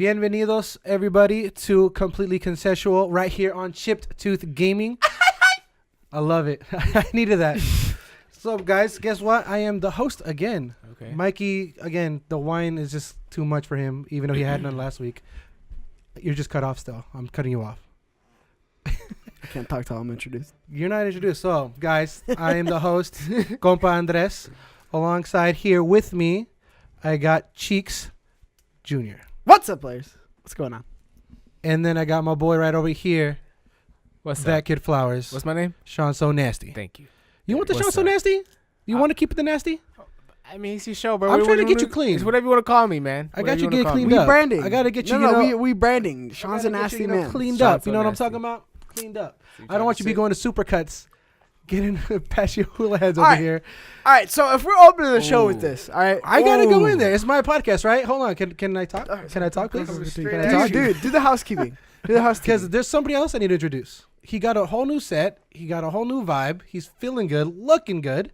Bienvenidos, everybody, to Completely Consensual right here on Chipped Tooth Gaming. I love it. I needed that. So, guys, guess what? I am the host again. Okay. Mikey, again, the wine is just too much for him, even though he had none last week. You're just cut off still. I'm cutting you off. I can't talk till I'm introduced. You're not introduced. So, guys, I am the host, Compa Andres. Alongside here with me, I got Cheeks Jr. What's up, players? What's going on? And then I got my boy right over here, What's that up? kid Flowers. What's my name? Shawn So Nasty. Thank you. You want the Shawn What's So up? Nasty? You want to keep it the nasty? I mean, it's your show, bro. I'm trying to get you clean. It's whatever you want to call me, man. I got you get cleaned We up. branding. I got to get you, we branding. Sean's a nasty man. Cleaned Shawn up. So You know what I'm nasty. talking about? Cleaned up. So I don't want you to be going to Supercuts, getting past your hula heads All over right. here. All right, so if we're opening the show with Ooh. this, all right? I got to go in there. It's my podcast, right? Hold on. Can I talk? All right, Can I talk, please? straight Can I at talk? Dude, do the housekeeping. Do the housekeeping. Because there's somebody else I need to introduce. He got a whole new set. He got a whole new vibe. He's feeling good, looking good.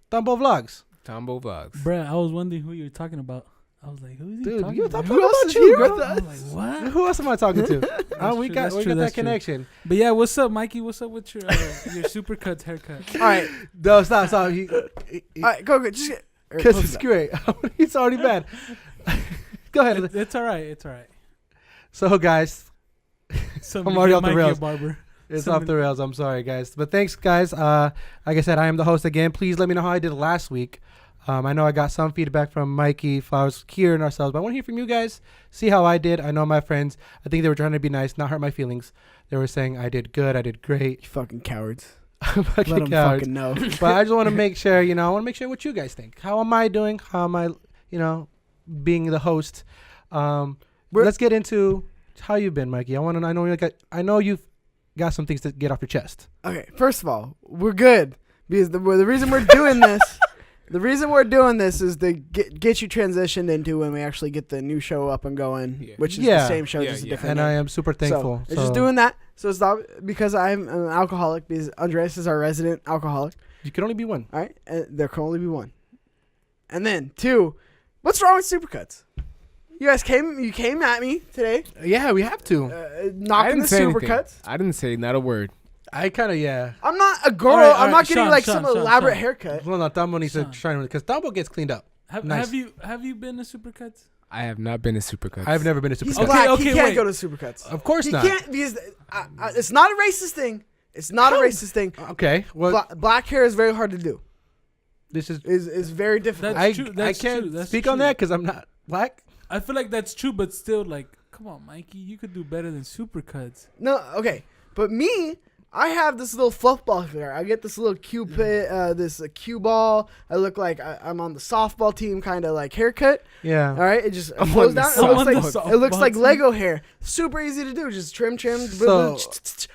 Tambo Vlogs. Tambo Vlogs. Bruh, I was wondering who you were talking about. I was like, who's he Dude, talking you about? talking about is you, here bro. with I was like, what? Who else am I talking to? We true, got that's true, that that's true. connection. But yeah, what's up, Mikey? What's up with your Supercuts haircut? all right. No, stop. All right, go. Just get. Because it's great. He's already bad. Go ahead. It's all right. It's all right. So, guys, Somebody I'm already get off the Mikey a rails. barber. it's off the rails. I'm sorry, guys. But thanks, guys. Like I said, I am the host again. Please let me know how I did last week. I know I got some feedback from Mikey, Flowers, Kier, and ourselves, but I want to hear from you guys. See how I did. I know my friends, I think they were trying to be nice, not hurt my feelings. They were saying I did good, I did great. You fucking cowards. Fucking Let them cowards. fucking know. But I just want to make sure, I want to make sure what you guys think. How am I doing? How am I, being the host? Let's get into how you've been, Mikey. I know you've got some things to get off your chest. Okay, first of all, we're good because the reason we're doing this, the reason we're doing this is to get you transitioned into when we actually get the new show up and going, which is the same show, just a different And name. I am super thankful. So it's just doing that. So it's not because I'm an alcoholic, because Andres is our resident alcoholic. You can only be one. All right, and there can only be one. And then 2, what's wrong with Supercuts? You guys came at me today, Yeah, we have to. knocking the Supercuts. I didn't say not a word. I kind of, yeah. I'm not a girl. All right, I'm not getting Sean, some Sean, elaborate Sean. haircut. Well, no, Tambo needs to Son. try to, because Tambo gets cleaned up. Nice. Have you been to Supercuts? I have not been to Supercuts. I've never been to He's Supercuts. black. Okay, he can't wait. go to Supercuts. Of course He not. can't because it's not a racist thing. It's not a racist thing. Okay, well, Black hair is very hard to do. this is. Is very difficult. That's I true, that's can't true, that's speak on true. that because I'm not black. I feel like that's true, but still, like, come on, Mikey, you could do better than Supercuts. No, okay, but me, I have this little fluff ball hair. I get this little cue cue ball. I look like I'm on the softball team, kind of like haircut. Yeah. All right, it just I'm flows on the down. softball It looks like team. Lego hair. Super easy to do. Just trim. So-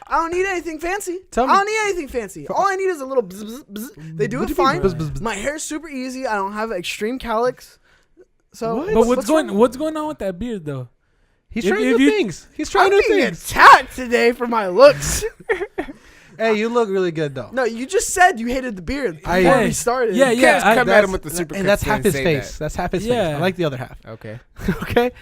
I don't need anything fancy. Tell me- I don't need anything fancy. All I need is a little bzz, bzz, bzz. They do What it do you mean, fine. bzz, bzz, bzz? My hair's super easy. I don't have extreme calyx. So, What? But what's wrong? going on with that beard though? He's If- trying if new you- things. He's trying I'm new being things. attacked today for my looks. Hey, you look really good though. No, you just said you hated the beird before I- we started. Yeah, You yeah. can't come at him that's- with the Supercuts. And that's half his say face. that. That's half his face. Yeah. I like the other half. Okay. Okay.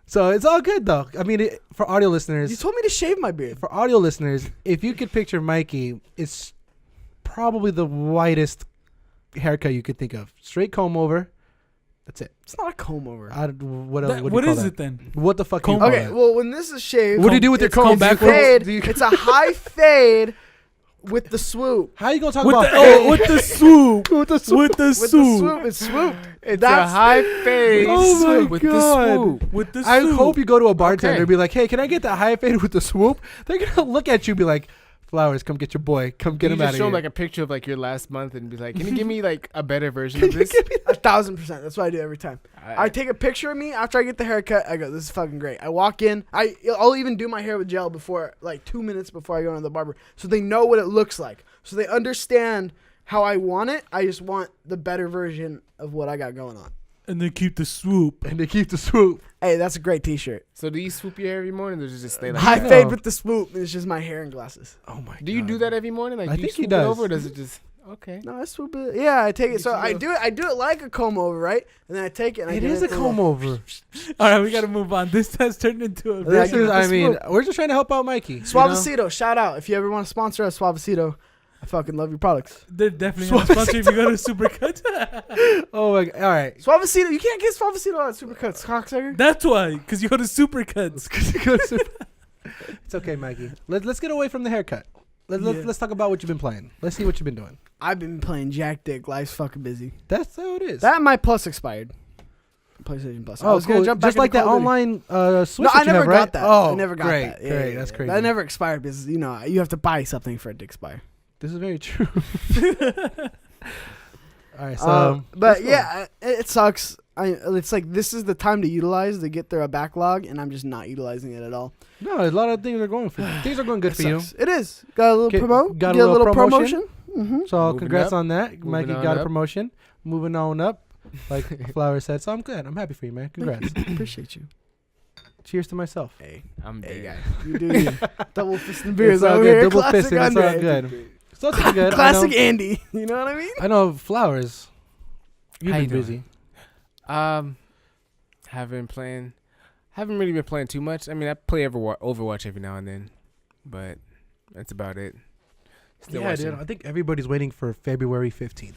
So it's all good though. I mean, for audio You listeners, told me to shave my beard. for audio listeners, if you could picture Mikey, it's probably the whitest haircut you could think of. Straight comb over. That's it. It's not a comb over. What else? What what is is it then? What the fuck? do you Comb- call Okay, that? well, when this is shaved, What do you do with your it's comb? called Backwards? fade. Do you- It's a high fade with the swoop. How you gonna talk With about the fade? with the swoop, With the swoop. with the With the swoop, swoop, it's swoop. It's That's a high fade Oh my with God. the swoop. with the I swoop. hope you go to a bartender Okay. and be like, "Hey, can I get the high fade with the swoop?" They're gonna look at you and be like, "Flowers, come get your boy. Come get You him out just of show here." him like a picture of like your last month and be like, "Can you give me like a better version of this?" 1,000%. That's what I do every time. I take a picture of me after I get the haircut. I go, "This is fucking great." I walk in. I'll even do my hair with gel before, like 2 minutes before I go to the barber, so they know what it looks like, so they understand how I want it. I just want the better version of what I got going on. and then keep the swoop. and they keep the swoop. Hey, that's a great T-shirt. So do you swoop your hair every morning, or does it just stay like High that? fade with the swoop. And it's just my hair and glasses. Oh my! Do you do that every morning? Like, I do think you he swoop it does. over, or does it just? Okay. No, I swoop it. Yeah, I take it. So I do it like a comb over, right? And then I take it. And I It give is a comb over. All right, we gotta move on. This has turned into a. This is, I mean, Swoop. we're just trying to help out Mikey. Suavecito, shout out if you ever want to sponsor us. Suavecito, I fucking love your products. They're definitely gonna sponsor if you go to Supercuts. Oh my god! All right. Suavecito, you can't get Suavecito at Supercuts, cocksucker. That's why, because you go to Supercuts. It's okay, Mikey. Let's get away from the haircut. Let's talk about what you've been playing. Let's see what you've been doing. I've been playing Jack Dick. Life's fucking busy. That's how it is. That and my Plus expired. PlayStation Plus. I Oh, was gonna cool. jump back Just like into that Call of Duty. online Switch. No, I that you never have, right? got that. Oh, I never got great, that. Great, that's crazy. That never expired because you have to buy something for it to expire. This is very true. All right, so but yeah, it sucks. It's like this is the time to utilize to get through a backlog, and I'm just not utilizing it at all. no, a lot of things are going for things are going good It for you. sucks. It is. Got a little promo. Got a Get little promotion. Mm-hmm. So Moving congrats up. on that. Moving Mikey on got a up. promotion. Moving on up, like Flowers said. So I'm good. I'm happy for you, man. Congrats. Appreciate you. Cheers to myself. Hey, I'm a big guy. you do you. Double fisting beers It's all over good. here. Double Classic fisting. It's all Andre. good. So it's good. Classic Andy. You know what I mean? I know Flowers. You've How been you doing? busy. Haven't really been playing too much. I mean, I play Overwatch every now and then, but that's about it. Still Yeah, watching dude. I think everybody's waiting for February 15th.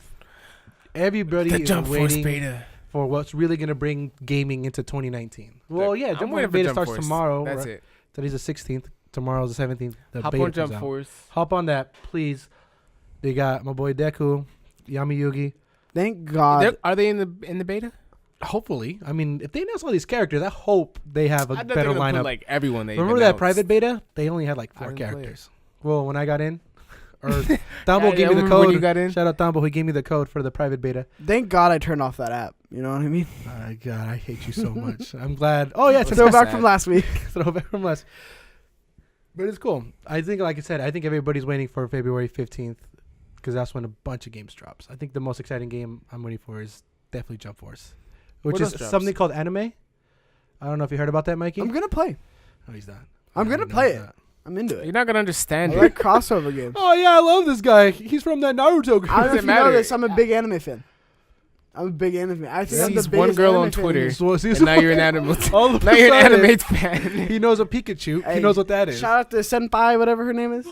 Everybody the is Jump Force waiting beta. for what's really going to bring gaming into 2019. Well, yeah, I'm Jump waiting Force for beta Jump starts Force. tomorrow. That's right? it. Today's the 16th. Tomorrow's the 17th. The Hop beta on Jump comes out. Force. Hop on that, please. They got my boy Deku, Yami Yugi. Thank God. Are they in the beta? Hopefully, I mean, if they announce all these characters, I hope they have a I thought they better were gonna lineup. put, like everyone. They Remember that private beta? They only had like I 4 didn't play characters. Well, when I got in, or Tambo Yeah, gave me the remember code. when you got in? Shout out Tambo, he gave me the code for the private beta. Thank God I turned off that app. You know what I mean? God, I hate you so much. I'm glad. Oh yeah, it's a Throwback sad. from last week. throwback from last. But it's cool. I think, like I said, I think everybody's waiting for February 15th because that's when a bunch of games drops. I think the most exciting game I'm waiting for is definitely Jump Force, which What is else drops? something called anime. I don't know if you heard about that, Mikey. I'm gonna play. No, he's not. I'm No, gonna no, play he's it. not. I'm into You're it. not gonna understand I it. like crossover games. Oh yeah, I love this guy. He's from that Naruto. I don't know Does if it you know matter? this. I'm a big anime fan. I'm a big anime fan. I think I'm the Sees one biggest girl anime on fan Twitter. here. So, And now you're an animal. all of a Now you're an sudden, anime fan. He knows a Pikachu. Hey, he knows what that is. Shout out to Senpai, whatever her name is.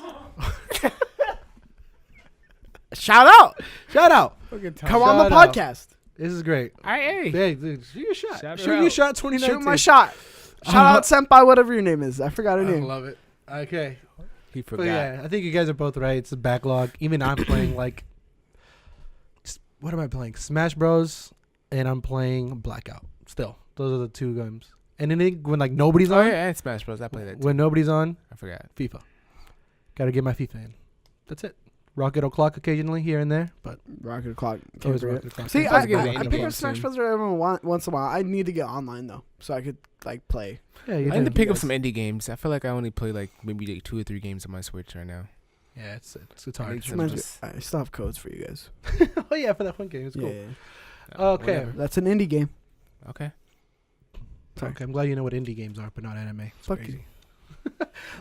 Shout out. Shout out. Come on the Shout out. podcast. This is great. Hey. Hey, dude, shoot your shot. Shout her Shoot your out. shot 2019. Shoot my shot. Shout out Senpai, whatever your name is. I forgot her I name. love it. Okay. He But forgot. yeah, I think you guys are both right. It's a backlog. Even I'm playing like, what am I playing? Smash Bros. And I'm playing Blackout. Still, those are the 2 games. And then when like nobody's Oh on, yeah, and Smash Bros. I played that. Too. when nobody's on, I forgot. FIFA. Got to get my FIFA in. That's it. Rocket O'Clock occasionally here and there, but Rocket O'Clock. always Can't Rocket O'Clock. See, I'm I, supposed to get I, an I indie pick game up Smash soon. Bros. every once in a while. I need to get online though, so I could like play. Yeah, you I need to do. pick up some indie games. I feel like I only play like maybe like 2 or 3 games on my Switch right now. Yeah, it's I hard. need some Reminds me- just- I still have codes for you guys. Oh yeah, for that one game, it's cool. Yeah, Okay. Whatever. that's an indie game. Okay. Sorry. Okay, I'm glad you know what indie games are, but not anime. It's Fuck crazy.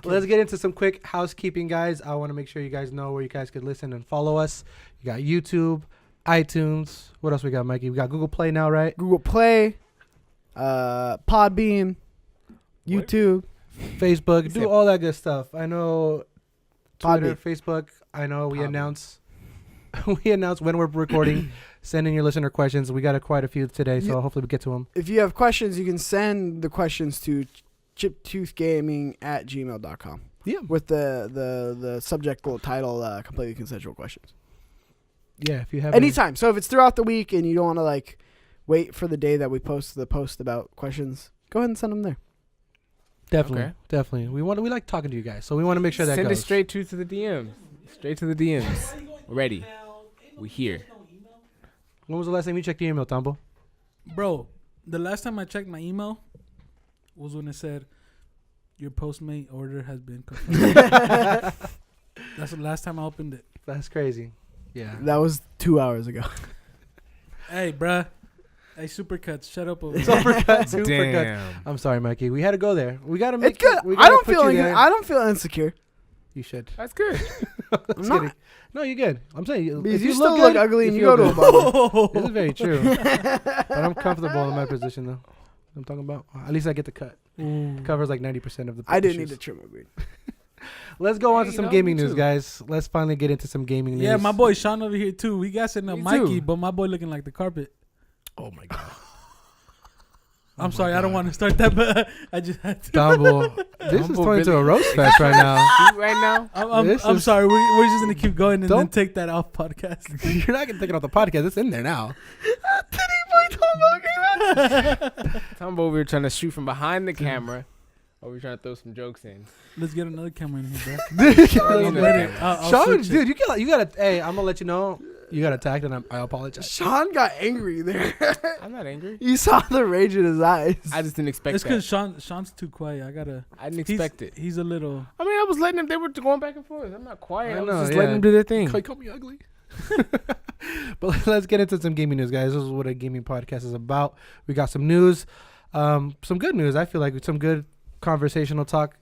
Let's get into some quick housekeeping, guys. I want to make sure you guys know where you guys could listen and follow us. You got YouTube, iTunes. What else we got, Mikey? We got Google Play now, right? Google Play, Podbean, What? YouTube. Facebook. Except- Do all that good stuff. I know Twitter, Podbean. Facebook. I know we Podbean. announce when we're recording. Send in your listener questions. We got quite a few today, so Yeah. hopefully we get to them. If you have questions, you can send the questions to chiptoothgaming@gmail.com Yeah. with the subject title completely consensual questions. Yeah, if you have Anytime. So if it's throughout the week and you don't want to like wait for the day that we post the post about questions, go ahead and send them there. Definitely, Okay. definitely. We like talking to you guys, so we want to make sure that Send goes. it straight to the DMs. Straight to the DMs. We're ready. We're here. When was the last time you checked your email, Tambo? Bro, the last time I checked my email was when it said your Postmate order has been confirmed. That's the last time I opened it. That's crazy. Yeah. That was 2 hours ago. Hey, bruh. Hey, Supercuts, shut up over there. Supercuts. Damn. I'm sorry, Mikey. We had to go there. We got to make It's good. We I gotta don't put feel you there. I don't feel insecure. You should. That's good. I'm not. No, you're good. I'm saying Because if you still good, look ugly and you feel go to a good. barber. This is very true. But I'm comfortable in my position though. I'm talking about. At least I get the cut. It covers like 90% of the. I didn't need issues. to trim my beard. Let's go on to Hey, some no, gaming me news, too. guys. Let's finally get into some gaming news. Yeah, my boy Shawn over here too. We got sitting up Me Mikey, too. but my boy looking like the carpet. Oh my god. I'm sorry, I don't want to start that, but I just had to. Dumbo. This is Dumbo turning into a really- roast fest right now. Right now, I'm sorry. We're just gonna keep going and then Don't- take that off podcast. You're not gonna take it off the podcast. It's in there now. Tambo over here trying to shoot from behind the camera, or we're trying to throw some jokes in. Let's get another camera in here, bro. Dude, I'm ready. I'll Sean, switch it. dude, you gotta. Hey, I'm gonna let you know. You got attacked, and I apologize. Sean got angry there. I'm not angry. You saw the rage in his eyes. I just didn't expect It's because that. Sean's too quiet. I didn't expect it. He's a little. I mean, I was letting them. They were going back and forth. I'm not quiet. I I was know, just yeah. letting them do their thing. Call me ugly. But let's get into some gaming news, guys. This is what a gaming podcast is about. We got some news, some good news. I feel like some good conversational talk.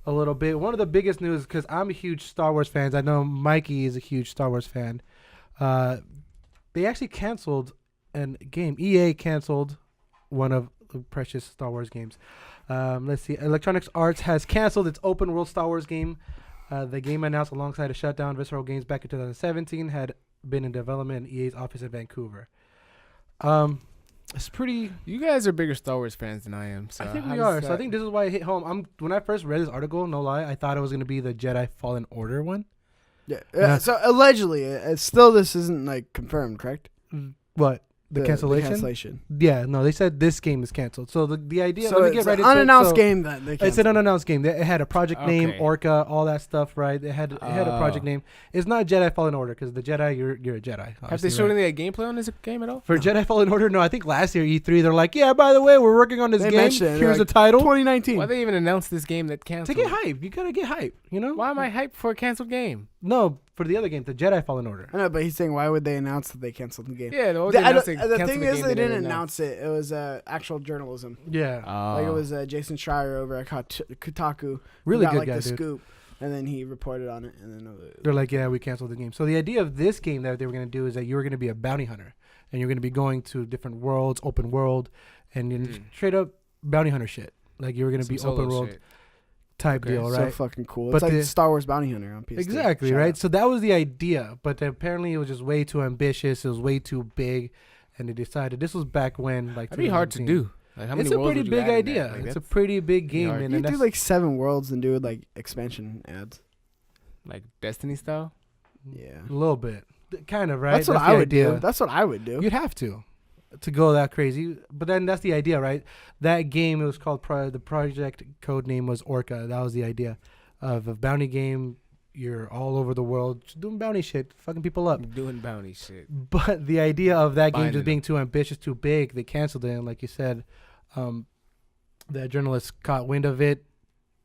A little bit. One of the biggest news, because I'm a huge Star Wars fan. I know Mikey is a huge Star Wars fan. They actually canceled a game. EA canceled one of the precious Star Wars games. Let's see. Electronic Arts has canceled its open world Star Wars game. The game announced alongside a shutdown Visceral Games back in 2017 had been in development in EA's office in Vancouver. It's pretty. You guys are bigger Star Wars fans than I am. So I think how we does are. So I that- think this is why it hit home. When I first read this article, no lie, I thought it was going to be the Jedi Fallen Order one. Yeah. Yeah. So allegedly, it's still this isn't like confirmed, correct? What? The cancellation? cancellation. Yeah, no, they said this game is canceled. So the idea. So let me it's get right an into unannounced it. So game that they It's an canceled. unannounced game. It had a project name, Okay. Orca, all that stuff, right? It had a project name. It's not Jedi Fallen Order because the Jedi, you're a Jedi. Have they obviously, showed right? any gameplay on this game at all? For Jedi Fallen Order? No, I think last year E3 they're like, yeah, by the way, we're working on this They game. mentioned it. Here's They're the title. 2019. Why they even announce this game that To canceled? get hype, you gotta get hype. You know? Why am I hyped for a canceled game? No, for the other game, the Jedi Fallen Order. I know, but he's saying why would they announce that they canceled the game? Yeah, the, The thing is, they didn't announce it. It was actual journalism. Yeah, Like it was Jason Schreier over at Kotaku. who really got, good like, guy, the dude. scoop, and then he reported on it, and then They're like, yeah, we canceled the game. So the idea of this game that they were gonna do is that you were gonna be a bounty hunter, and you're gonna be going to different worlds, open world, and you straight up bounty hunter shit. Like you were gonna be open world type Okay. deal, so right? fucking cool. But It's like the- Star Wars Bounty Hunter on PS2. Exactly, Shout right? out. So that was the idea, but apparently it was just way too ambitious. It was way too big, and they decided this was back when like That'd be hard to 2017. do. Like, how many It's a worlds pretty would you big add in idea. that? Like, It's a that's, pretty big game, hard. man. You And do that's like 7 worlds and do like expansion ads. like Destiny style. Yeah. a little bit, kind of, right? That's what the I would idea. do. That's what I would do. You'd have to go that crazy, but then that's the idea, right? That game, it was called the project code name was Orca. That was the idea of a bounty game. You're all over the world just doing bounty shit, fucking people up. Doing bounty shit. But the idea of that game Binding just being too ambitious, too big, they canceled it. And like you said, the journalists caught wind of it,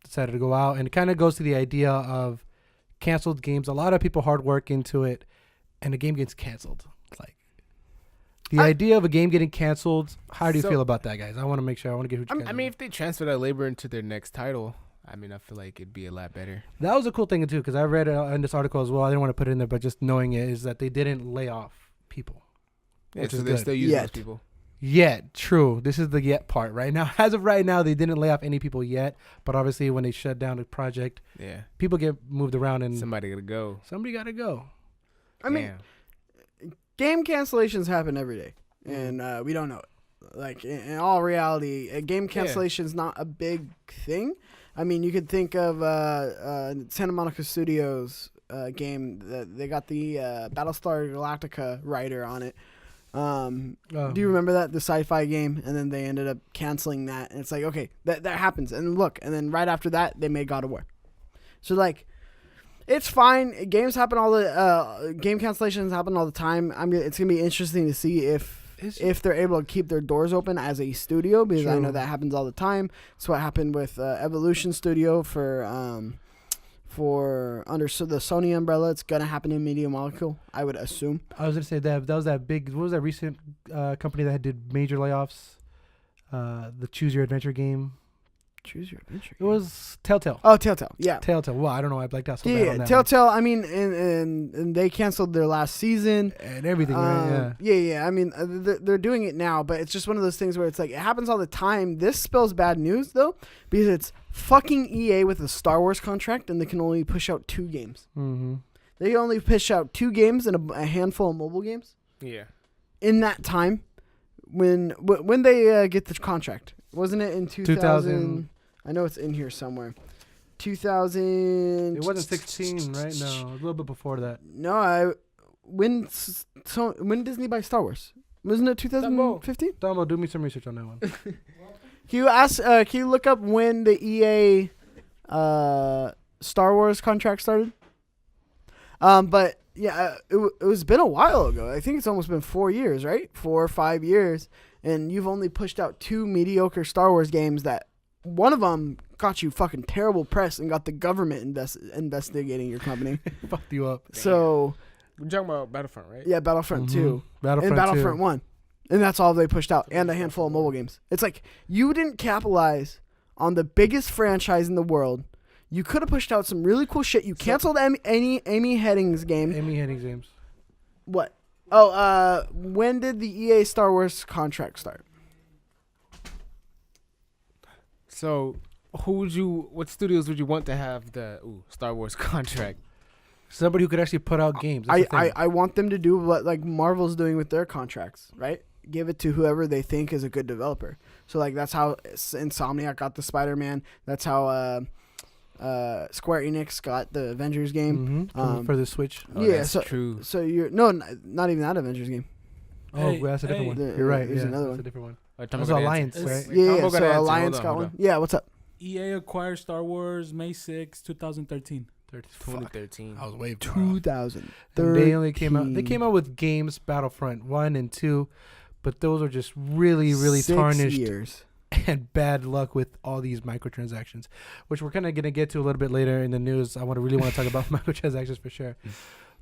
decided to go out, and it kind of goes to the idea of canceled games. A lot of people hard work into it, and the game gets canceled. Like the idea of a game getting canceled. How do you So- feel about that, guys? I want to make sure. I want to get. I mean, if they transfer that labor into their next title, I mean, I feel like it'd be a lot better. that was a cool thing too, because I read in this article as well. I didn't want to put it in there, but just knowing it is that they didn't lay off people. Yeah, Which so is they're good. still using those Yet. people. Yet, true. This is the yet part right now. As of right now, they didn't lay off any people yet. But obviously, when they shut down the project, Yeah, people get moved around, and somebody gotta go. somebody got to go. I mean, game cancellations happen every day, and we don't know it. Like in all reality, a game cancellation is not a big thing. I mean, you could think of Santa Monica Studios game that they got the Battlestar Galactica writer on it. Do you remember that, the sci-fi game? And then they ended up canceling that, and it's like, okay, that happens. And look, and then right after that, they made God of War. So like, it's fine. Games happen all the game cancellations happen all the time. It's gonna be interesting to see if they're able to keep their doors open as a studio, because I know True. that happens all the time. It's what happened with Evolution Studio for under the Sony umbrella. It's gonna happen in Media Molecule, I would assume. I was gonna say that was that big. What was that recent company that did major layoffs? The Choose Your Adventure game. Choose your adventure. It was Telltale. Oh, Telltale. Yeah. Telltale. Well, I don't know why I blacked out so bad Yeah, on that Telltale. I mean, and they canceled their last season one. And everything, right? Yeah. Yeah. I mean, they're doing it now, but it's just one of those things where it's like it happens all the time. This spells bad news though, because it's fucking EA with a Star Wars contract, and they can only push out 2 games. Mm-hmm. They only push out 2 games and a handful of mobile games. Yeah. In that time, when they get the contract, wasn't it in 2000? I know it's in here somewhere. 2000. It wasn't 16, right? No, a little bit before that. No, when Disney buy Star Wars? Wasn't it 2015? Tambo, do me some research on that one. Can you look up when the EA Star Wars contract started? But yeah, it was been a while ago. I think it's almost been 4 years, right? 4 or 5 years, and you've only pushed out 2 mediocre Star Wars games that one of them got you fucking terrible press and got the government investigating your company. Fucked you up. So We're talking about Battlefront, right? yeah, Battlefront 2 Battlefront and Battlefront 2. 1. And that's all they pushed out, and a handful of mobile games. It's like you didn't capitalize on the biggest franchise in the world. You could have pushed out some really cool shit. You canceled Amy Hennig's game. Amy Hennig's games. What? Oh, when did the EA Star Wars contract start? So, what studios would you want to have the Star Wars contract? Somebody who could actually put out games. That's the thing. I want them to do what like Marvel's doing with their contracts, right? Give it to whoever they think is a good developer. So like that's how Insomniac got the Spider-Man. That's how Square Enix got the Avengers game. For the Switch. Oh, yeah, that's so true. So you're not even that Avengers game. Oh, well, that's a different one. You're right. There's Yeah, another that's one. a different one. Like, That's Tambo got Alliance, answer. right? Wait, Yeah, Tambo so got answer. Alliance Hold got on, one. hold Yeah, what's up? EA acquired Star Wars May 6, 2013. 2013. I was way far off. 2000. And they only came out. They came out with games Battlefront 1 and 2, but those are just really, really 6 tarnished years. and bad luck with all these microtransactions, which we're kind of gonna get to a little bit later in the news. I really want to talk about microtransactions for sure.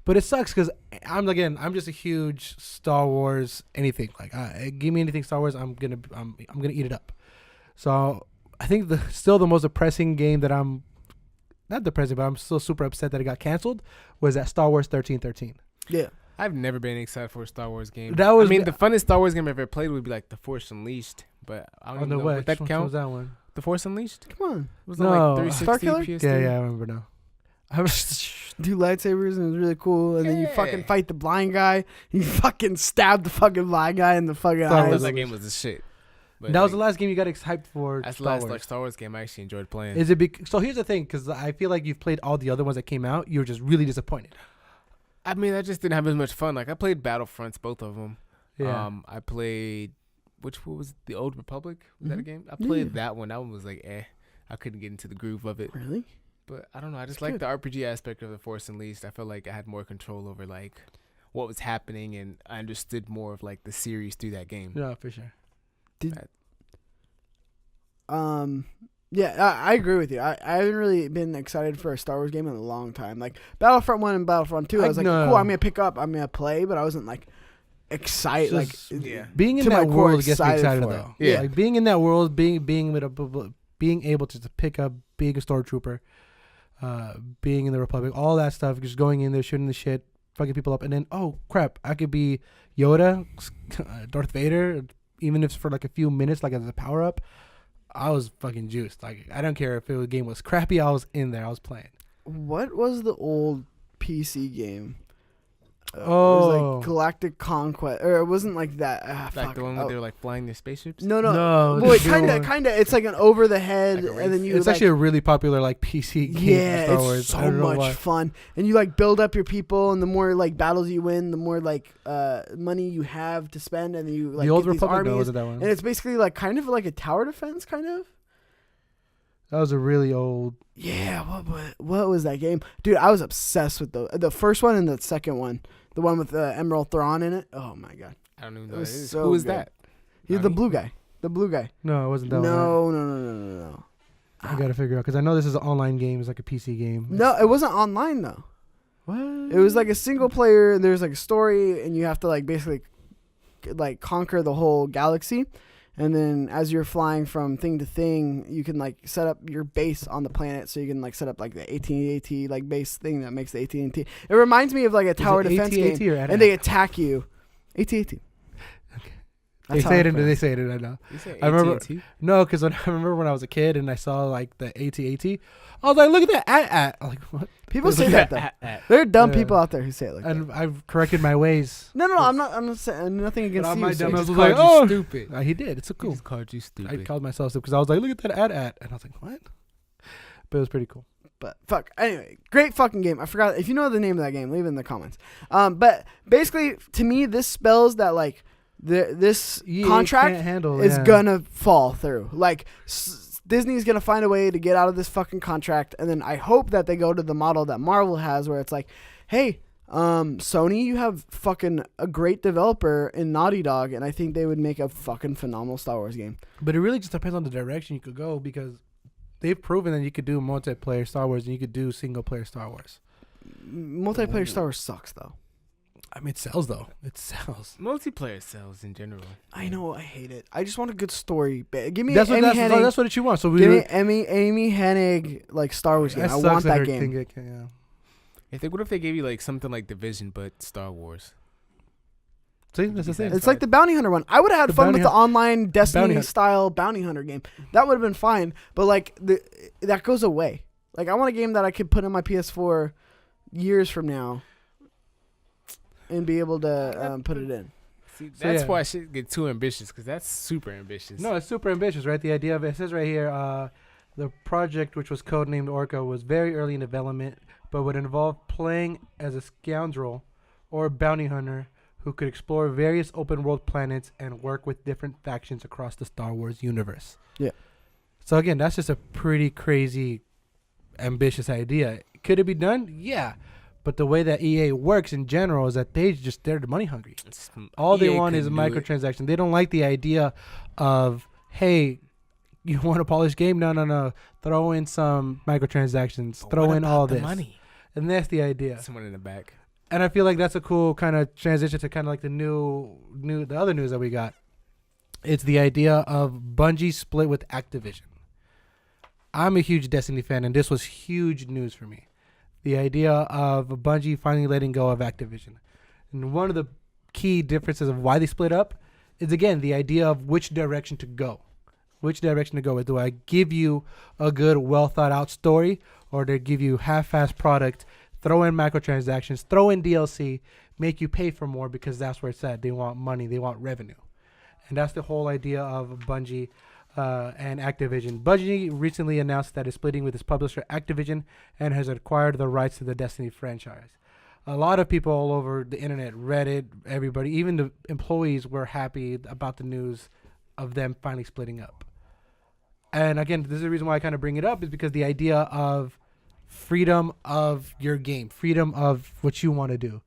But it sucks because I'm just a huge Star Wars anything. Like, give me anything Star Wars, I'm gonna eat it up. So I think still the most depressing game that I'm not depressing, but I'm still super upset that it got canceled was that Star Wars 1313. Yeah. I've never been excited for a Star Wars game. That was I mean, the funnest Star Wars game I've ever played would be like The Force Unleashed, but I don't on even the know. Would West. that Which count? one was that one? The Force Unleashed? Come on. Was No. it like 360 Starkiller? PS3? Yeah, I remember now. Do lightsabers and it was really cool. And then you Yeah. fucking fight the blind guy. You fucking stab the fucking blind guy in the fucking Star I eyes. Wars. thought that game was the shit. But That was like, the last game you got hyped for. That's the Star last Wars. like Star Wars game I actually enjoyed playing. Is it so? Here's the thing, because I feel like you've played all the other ones that came out. You were just really disappointed. I mean, I just didn't have as much fun. Like I played Battlefronts, both of them. Yeah. I played what was the Old Republic? Was that a Mhm. game? I played Yeah. that one. That one was like I couldn't get into the groove of it. Really? But I don't know. I just It's like good. the RPG aspect of the Force Unleashed. I felt like I had more control over like what was happening, and I understood more of like the series through that game. Yeah, for sure. Yeah, I agree with you. I haven't really been excited for a Star Wars game in a long time. Like Battlefront 1 and Battlefront 2, I was like, No. cool, I'm going to pick up, I'm going to play, but I wasn't like excited. Like, Just- Yeah. Being in To my that core, world gets me excited excited for it. though. Yeah. Like being in that world, being able to pick up, being a stormtrooper, being in the Republic, all that stuff, just going in there, shooting the shit, fucking people up, and then oh crap, I could be Yoda, Darth Vader, even if it's for like a few minutes, like as a power up. I was fucking juiced. Like I don't care if the game was crappy, I was in there, I was playing. what was the old PC game? It was Oh. like Galactic Conquest, or it wasn't like that. Like Fuck. the one where Oh. they were like flying their spaceships. No. No, Boy, the new one. kind of. It's like an over the head, Like a and then race? you. It's like, actually a really popular like PC game. yeah, for Star it's Wars. I so don't know much why. fun, and you like build up your people, and the more like battles you win, the more like money you have to spend, and then you like the Old get these Republic, no, armies, was it that one? and it's basically like kind of like a tower defense, kind of. That was a really old. Yeah, what was that game, dude? I was obsessed with the first one and the second one, the one with Emerald Thrawn in it. Oh my god, I don't even It know. was What it is. so Who is good. that? he's the Nani? blue guy. The blue guy. No, it wasn't that one. No. I gotta figure out because I know this is an online game. It's like a PC game. No, it wasn't online though. What? It was like a single player, and there's like a story, and you have to like basically like conquer the whole galaxy, And then as you're flying from thing to thing, you can like set up your base on the planet. So you can like set up like the AT&T like base thing that makes the AT&T. It reminds me of like a tower defense AT&T game. or And they attack you. AT&T. They say it, I know. You say I remember- AT&T? No, because I remember when I was a kid and I saw like the AT-AT, I was like, look at that at. I'm like, what? People say that though. There are dumb people out there who say it like that. And I've corrected my ways. No, I'm not saying nothing against on you. my so dumb just- ass was Called like, you oh. stupid. He did. It's so He cool. just called you I stupid. called myself stupid because I was like, look at that at. And I was like, what? But it was pretty cool. But fuck. Anyway, great fucking game. I forgot. If you know the name of that game, leave it in the comments. But basically, to me, this spells that like this EA contract can't handle, is yeah. gonna fall through. Like Disney's gonna find a way to get out of this fucking contract, and then I hope that they go to the model that Marvel has, where it's like, hey, Sony, you have fucking a great developer in Naughty Dog, and I think they would make a fucking phenomenal Star Wars game. But it really just depends on the direction you could go because they've proven that you could do multiplayer Star Wars and you could do single player Star Wars. Multiplayer Star Wars sucks though. I mean, it sells though. It sells. Multiplayer sells in general. I know, I hate it. I just want a good story. Give me That's Amy what Hennig. that's what you want. So we Give me Amy Hennig like Star Wars game. I want that game. What if they gave you like something like Division but Star Wars? See, that's the thing. It's like the Bounty Hunter one. I would have had The fun Bounty with the Hun- online Destiny Hunt. style Bounty Hunter game. That would have been fine. But like that goes away. Like I want a game that I could put in my PS4 years from now and be able to put it in. See, So, that's yeah. why I should get too ambitious because that's super ambitious. No, it's super ambitious, right? The idea of it says right here, the project, which was codenamed Orca, was very early in development, but would involve playing as a scoundrel or bounty hunter who could explore various open-world planets and work with different factions across the Star Wars universe. Yeah. So again, that's just a pretty crazy, ambitious idea. Could it be done? Yeah. But the way that EA works in general is that they're money hungry. All they want is a microtransaction. They don't like the idea of, hey, you want a polished game? No. Throw in some microtransactions. But Throw what in about all the this. money. And that's the idea. Someone in the back. And I feel like that's a cool kind of transition to kind of like the other news that we got. It's the idea of Bungie split with Activision. I'm a huge Destiny fan, and this was huge news for me. The idea of Bungie finally letting go of Activision. And one of the key differences of why they split up is, again, the idea of which direction to go. Which direction to go with. Do I give you a good, well-thought-out story, or do I give you half-assed product, throw in microtransactions, throw in DLC, make you pay for more because that's where it's at. They want money. They want revenue. And that's the whole idea of Bungie and Activision. Bungie recently announced that it's splitting with its publisher Activision and has acquired the rights to the Destiny franchise. A lot of people all over the internet, Reddit, everybody, even the employees were happy about the news of them finally splitting up. And again, this is the reason why I kind of bring it up, is because the idea of freedom of your game, freedom of what you want to do.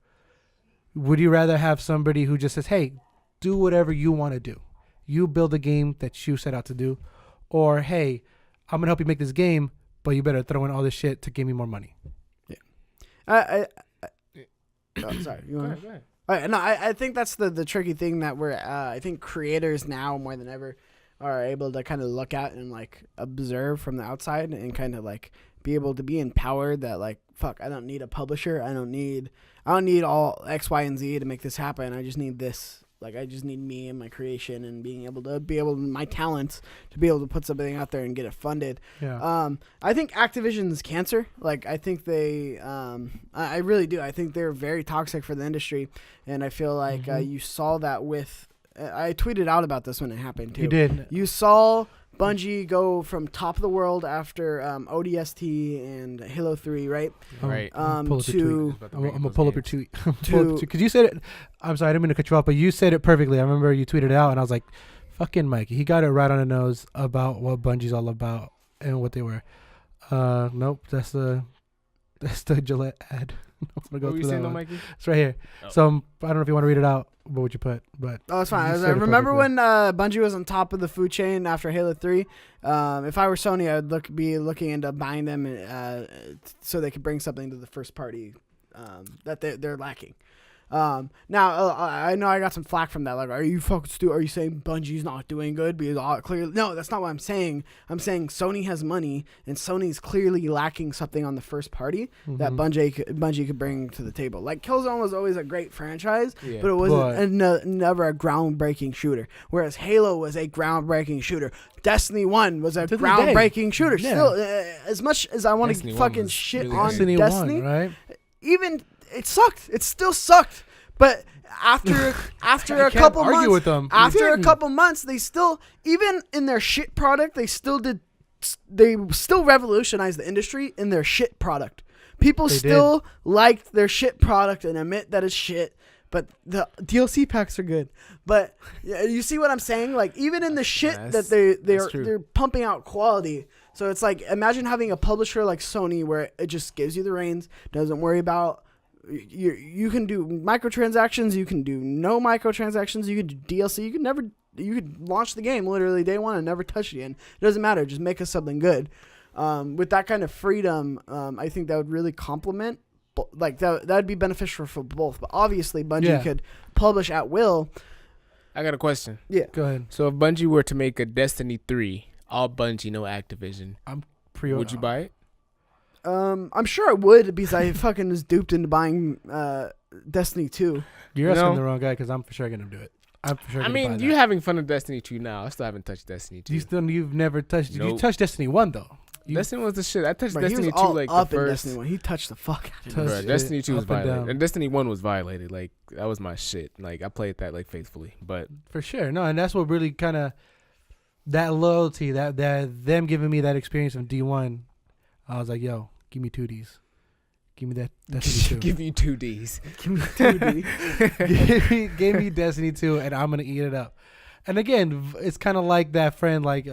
Would you rather have somebody who just says, hey, do whatever you want to do? You build a game that you set out to do. Or, hey, I'm going to help you make this game, but you better throw in all this shit to give me more money. Oh, sorry. You Go want ahead, go ahead. No, I think that's the tricky thing that we're I think creators now more than ever are able to kind of look at and like observe from the outside and kind of like be able to be empowered that like, fuck, I don't need a publisher. I don't need all X, Y, and Z to make this happen. I just need this. Like, I just need me and my creation and being able to my talents to be able to put something out there and get it funded. Yeah. I think Activision's cancer. Like, I think they, I really do. I think they're very toxic for the industry. And I feel like you saw that with, I tweeted out about this when it happened too. You did. You saw Bungie go from top of the world after ODST and Halo 3, right? Right. I'm going to pull up your tweet. To Because you said it. I'm sorry, I didn't mean to cut you off, but you said it perfectly. I remember you tweeted it out, and I was like, fucking Mikey. He got it right on the nose about what Bungie's all about and what they were. Nope, that's the Gillette ad. What were you saying, though, Mikey? It's right here. Oh. So I don't know if you want to read it out. What would you put? But oh, it's fine. you I said it remember perfectly. when Bungie was on top of the food chain after Halo 3. If I were Sony, I would be looking into buying them so they could bring something to the first party that they're lacking. Now I know I got some flack from that. Like, are you fucking stupid? Are you saying Bungie's not doing good because clearly? No, that's not what I'm saying. I'm saying Sony has money and Sony's clearly lacking something on the first party that Bungie could bring to the table. Like Killzone was always a great franchise, but it wasn't never a groundbreaking shooter. Whereas Halo was a groundbreaking shooter. Destiny 1 was a groundbreaking shooter. Yeah. Still, as much as I want to fucking shit really on Destiny, 1, right? Even it sucked. It still sucked. But after a couple months, with them. After a couple months, they still, even in their shit product, they still revolutionized the industry in their shit product. People still liked their shit product and admit that it's shit. But the DLC packs are good. But you see what I'm saying? Like, even in the shit that they're pumping out quality. So it's like, imagine having a publisher like Sony where it just gives you the reins, doesn't worry about, you can do microtransactions, you can do no microtransactions, you can do DLC, you could launch the game literally day one and never touch it again. It doesn't matter, just make us something good. With that kind of freedom, I think that would really complement. Like that'd be beneficial for both, but obviously Bungie could publish at will. I got a question. Yeah, go ahead. So if Bungie were to make a Destiny 3, all Bungie, no Activision, would you buy it? I'm sure I would because I fucking was duped into buying Destiny 2. You're asking the wrong guy because I'm for sure gonna do it. I'm for sure. I mean, you're having fun with Destiny 2 now. I still haven't touched Destiny 2. You've never touched. Nope. You touched Destiny 1 though. Destiny was the shit. I touched Destiny 2 like the first. Destiny 1. He touched the fuck out of it. Destiny 2 was violated. And Destiny 1 was violated. Like, that was my shit. Like, I played that like faithfully. But for sure. No, and that's what really kind of that loyalty, that them giving me that experience from D1. I was like, yo, give me 2Ds. Give me that Destiny 2. Give me 2Ds. Give me 2D. give me Destiny 2 and I'm going to eat it up. And again, it's kind of like that friend, like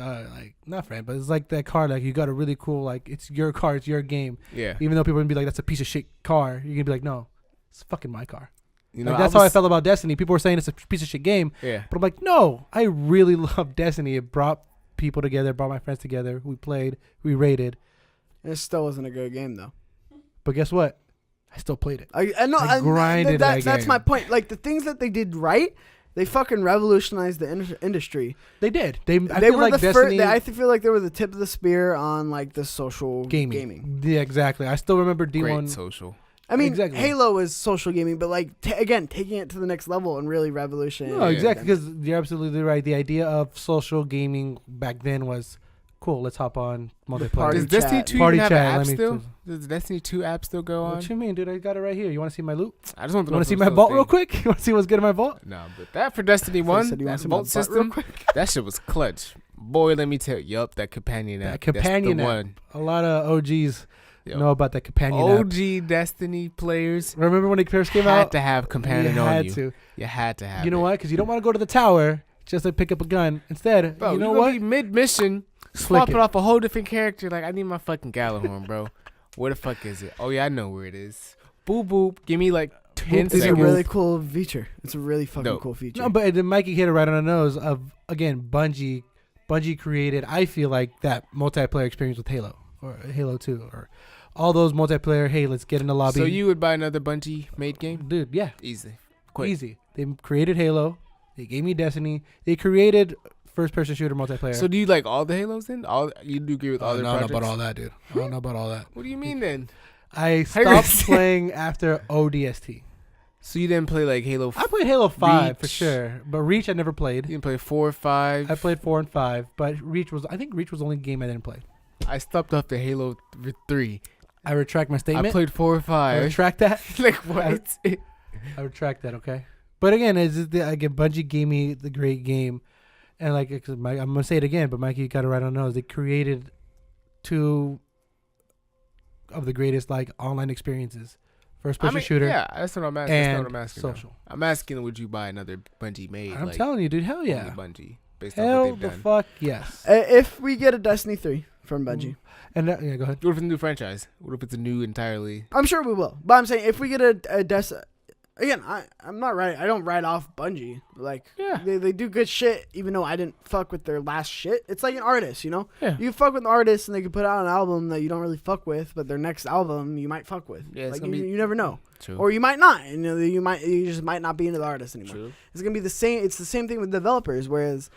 not friend, but it's like that car. Like you got a really cool, like it's your car, it's your game. Yeah. Even though people are gonna be like, that's a piece of shit car, you're gonna be like, no, it's fucking my car. You know, like, that's how I felt about Destiny. People were saying it's a piece of shit game. Yeah. But I'm like, no, I really love Destiny. It brought people together, brought my friends together. We played, we raided. It still wasn't a good game though. But guess what? I still played it. I know. I grinded that game. That's my point. Like the things that they did right. They fucking revolutionized the industry. They did. They were like the Destiny. I feel like they were the tip of the spear on like the social gaming. Yeah, exactly. I still remember D1. Great social. I mean, exactly. Halo is social gaming, but like again, taking it to the next level and really revolutionizing. No, exactly, because you're absolutely right. The idea of social gaming back then was cool. Let's hop on multiplayer. Does Destiny 2 Party even have chat. an app still? Does the Destiny 2 app still go on? What you mean, dude? I got it right here. You want to see my loot? I just want to see my vault real quick? You want to see what's good in my vault? No, but that for Destiny 1, that vault system, that shit was clutch. Boy, let me tell you. Yup, that companion app. That companion app. One. A lot of OGs know about that companion app. OG Destiny players. Remember when it first came out? Had to have companion on you. You had to have You know what? Because you don't want to go to the tower just to pick up a gun. Instead, bro, you know what? Mid-mission, swap it off a whole different character. Like, I need my fucking Gallahorn, bro. Where the fuck is it? Oh, yeah, I know where it is. Boop, boop. Give me like 10 seconds. It's a really cool feature. It's a really fucking cool feature. No, but Mikey hit it right on the nose of, again, Bungie created, I feel like, that multiplayer experience with Halo or Halo 2 or all those multiplayer, hey, let's get in the lobby. So you would buy another Bungie made game? Dude, yeah. Easy. Quick. Easy. They created Halo. They gave me Destiny. They created first-person shooter multiplayer. So do you like all the Halos then? You do agree with all their projects? I don't know about all that, dude. I don't know about all that. What do you mean then? I stopped playing after ODST. So you didn't play like Halo? I played Halo 5 Reach. for sure, but Reach I never played. You didn't play 4 or 5? I played 4 and 5, but I think Reach was the only game I didn't play. I stopped off the Halo 3. I retract my statement. I played 4 or 5. I retract that. Like what? I retract that. Okay. But again, Bungie gave me the great game, and like I'm gonna say it again, but Mikey got it right on the nose. They created 2 of the greatest like online experiences, first-person shooter. Yeah, that's what I'm asking. And that's what I'm asking. social. I'm asking, would you buy another Bungie made? I'm telling you, dude. Hell yeah. Bungie, based Hell on what the they've done. fuck yes. If we get a Destiny 3 from Bungie. And go ahead. What if it's a new franchise? What if it's a new entirely? I'm sure we will. But I'm saying if we get a again, I'm not right. I don't write off Bungie. Like, Yeah. they do good shit, even though I didn't fuck with their last shit. It's like an artist, you know? Yeah. You fuck with an artist and they can put out an album that you don't really fuck with, but their next album you might fuck with. Yeah, like, you never know. True. Or you might not. And, you just might not be into the artist anymore. True. It's going to be the same. It's the same thing with developers, whereas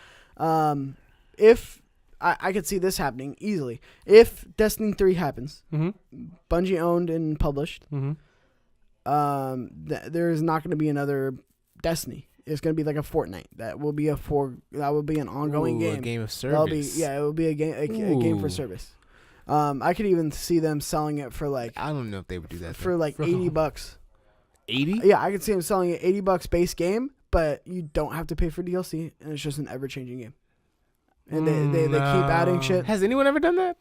if I could see this happening easily. If Destiny 3 happens, Bungie owned and published, there's not going to be another Destiny. It's going to be like a Fortnite. That will be an ongoing game. A game of service. It will be a game for service. I could even see them selling it for like, I don't know if they would do that. For like $80. 80? Yeah, I could see them selling it $80 base game, but you don't have to pay for DLC, and it's just an ever-changing game. And they keep adding shit. Has anyone ever done that?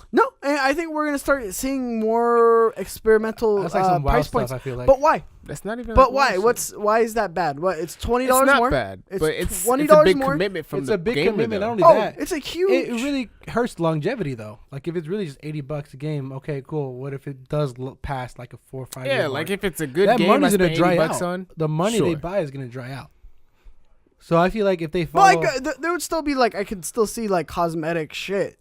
No, and I think we're gonna start seeing more experimental That's like some wild price stuff, points. I feel like. But why? That's not even. But why? Why is that bad? What? It's $20 It's not more. bad, It's but it's $20 a big more. commitment from It's the a big gamer, commitment. though. Not only Oh, that, it's a huge. it really hurts longevity though. Like if it's really just $80 a game, okay, cool. What if it does look past like a 4 or 5 year Yeah, mark? like if it's a good that game, money's I gonna spend dry $80 out. on. The money they Sure. buy is gonna dry out. So I feel like if they Well, follow, there would still be like I could still see like cosmetic shit,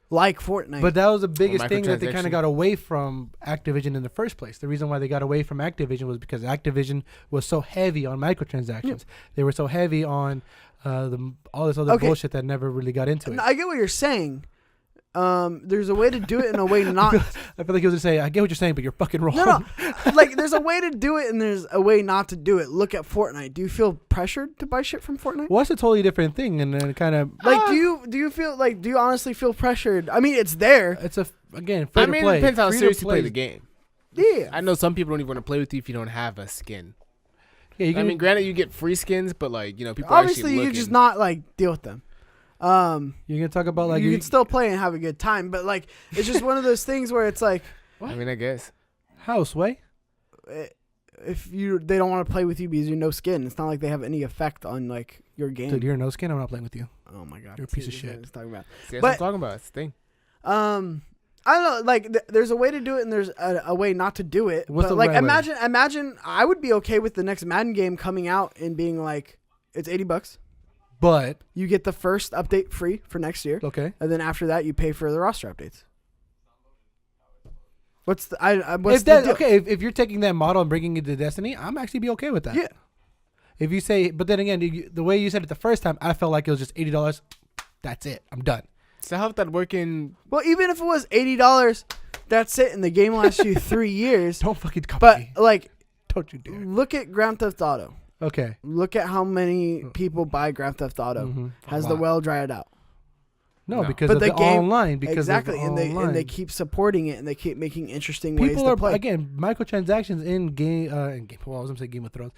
like Fortnite. but that was the biggest thing that they microtransaction. kind of got away from Activision in the first place. The reason why they got away from Activision was because Activision was so heavy on microtransactions. Yeah. They were so heavy on all this other Okay. bullshit that never really got into it. I get what you're saying. There's a way to do it in a way not. I feel like he was gonna say, I get what you're saying, but you're fucking wrong. No. Like, there's a way to do it, and there's a way not to do it. Look at Fortnite. Do you feel pressured to buy shit from Fortnite? Well, that's a totally different thing, and then kind of Like, do you honestly feel pressured? I mean, it's there. it's again free I to mean, play. it depends how Free to serious you play play the is- game. Yeah. I know some people don't even want to play with you if you don't have a skin. Yeah, you I can, mean, granted, you get free skins, but like people Obviously, are you actually can just looking. not like deal with them. you can talk about like you can still play and have a good time, but like it's just one of those things where it's like I mean, I guess. house way. if they don't want to play with you because you're no skin, it's not like they have any effect on like your game. Dude, you're no skin. I'm not playing with you. Oh my god, You're a piece of this shit. is what I was talking about. See, that's But- what I'm talking about. It's the thing. I don't know. Like, there's a way to do it, and there's a way not to do it. What's but the like, right way? imagine, I would be okay with the next Madden game coming out and being like, it's $80. But You get the first update free for next year, okay, and then after that, you pay for the roster updates. What's the deal? if you're taking that model and bringing it to Destiny, I'm actually be okay with that. Yeah. If you say, but then again, the way you said it the first time, I felt like it was just $80. That's it. I'm done. So how would that work in? Well, even if it was $80, that's it, and the game lasts you 3 years. Don't fucking copy But me. like, Don't you dare. look at Grand Theft Auto. Okay. Look at how many people buy Grand Theft Auto. Mhm. Has A the lot. well dried out? No, No. because But of the the game- online. Because Exactly, of the and they keep supporting it, and they keep making interesting People ways are to play. again microtransactions in game. Well, I was gonna say Game of Thrones,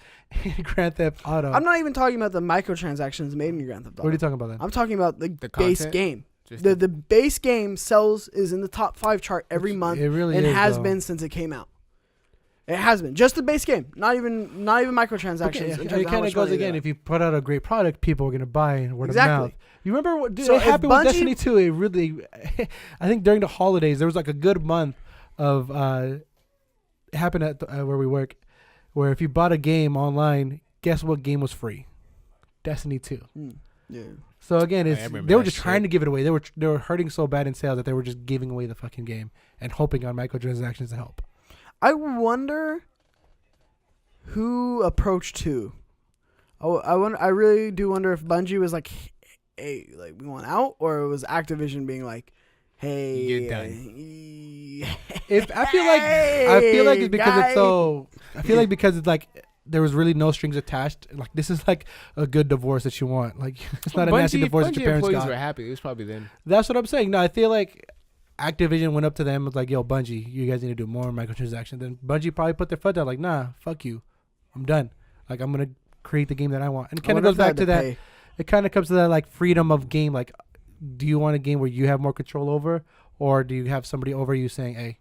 in Grand Theft Auto. I'm not even talking about the microtransactions made in Grand Theft Auto. What are you talking about then? I'm talking about the The base content? game. Just The base game is in the top 5 chart every month, It really and is, has though. been since it came out. It has been just the base game, not even microtransactions. Okay, in terms it of how kind of much goes money they again. are. If you put out a great product, people are gonna buy word Exactly. of mouth. You remember what dude, So it if happened Bungie- with Destiny 2? It really, I think during the holidays there was like a good month of it happened at where we work, where if you bought a game online, guess what game was free? Destiny 2. Yeah. So again, I it's remember they were that just trying shit. to give it away. They were hurting so bad in sales that they were just giving away the fucking game and hoping on microtransactions to help. I wonder who approached who. I really do wonder if Bungie was like, "Hey, like we want out," or it was Activision being like, "Hey, You're If I feel like it's because it's so. I feel like because it's like there was really no strings attached. Like this is like a good divorce that you want. Like it's not a nasty divorce that your parents employees got. were happy. It was probably them. That's what I'm saying. No, I feel like Activision went up to them and was like, "Yo, Bungie, you guys need to do more microtransactions." Then Bungie probably put their foot down, like, "Nah, fuck you, I'm done. Like I'm gonna create the game that I want." And it kind of goes back to that. It kind of comes to that like freedom of game. Like, do you want a game where you have more control over, or do you have somebody over you saying, "Hey,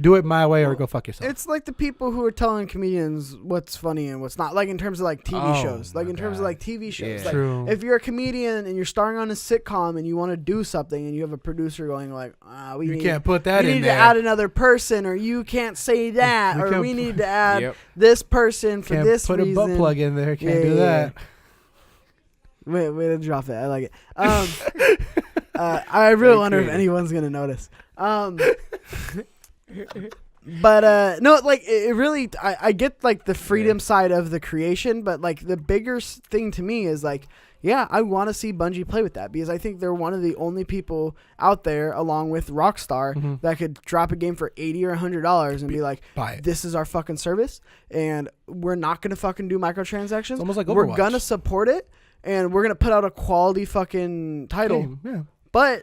Do it my way or go fuck yourself. It's like the people who are telling comedians what's funny and what's not. Like in terms of like TV shows. Like in terms of like TV shows. Yeah. Like True. if you're a comedian and you're starring on a sitcom and you want to do something and you have a producer going like, you can't put that we in need there. to add another person, or you can't say that, We or can't we put- need to add Yep. this person for Can't this put reason. a butt plug in there. Can't do Yeah. that. Way to drop it. I like it. I really wonder if creative. anyone's gonna notice. But no, like it really, I get like the freedom side of the creation, but like the bigger thing to me is like, yeah, I want to see Bungie play with that because I think they're one of the only people out there, along with Rockstar, Mhm. that could drop a game for $80 or $100 and be like, Buy it. this is our fucking service, and we're not gonna fucking do microtransactions. It's almost like We're Overwatch. gonna support it, and we're gonna put out a quality fucking title. Game, yeah. But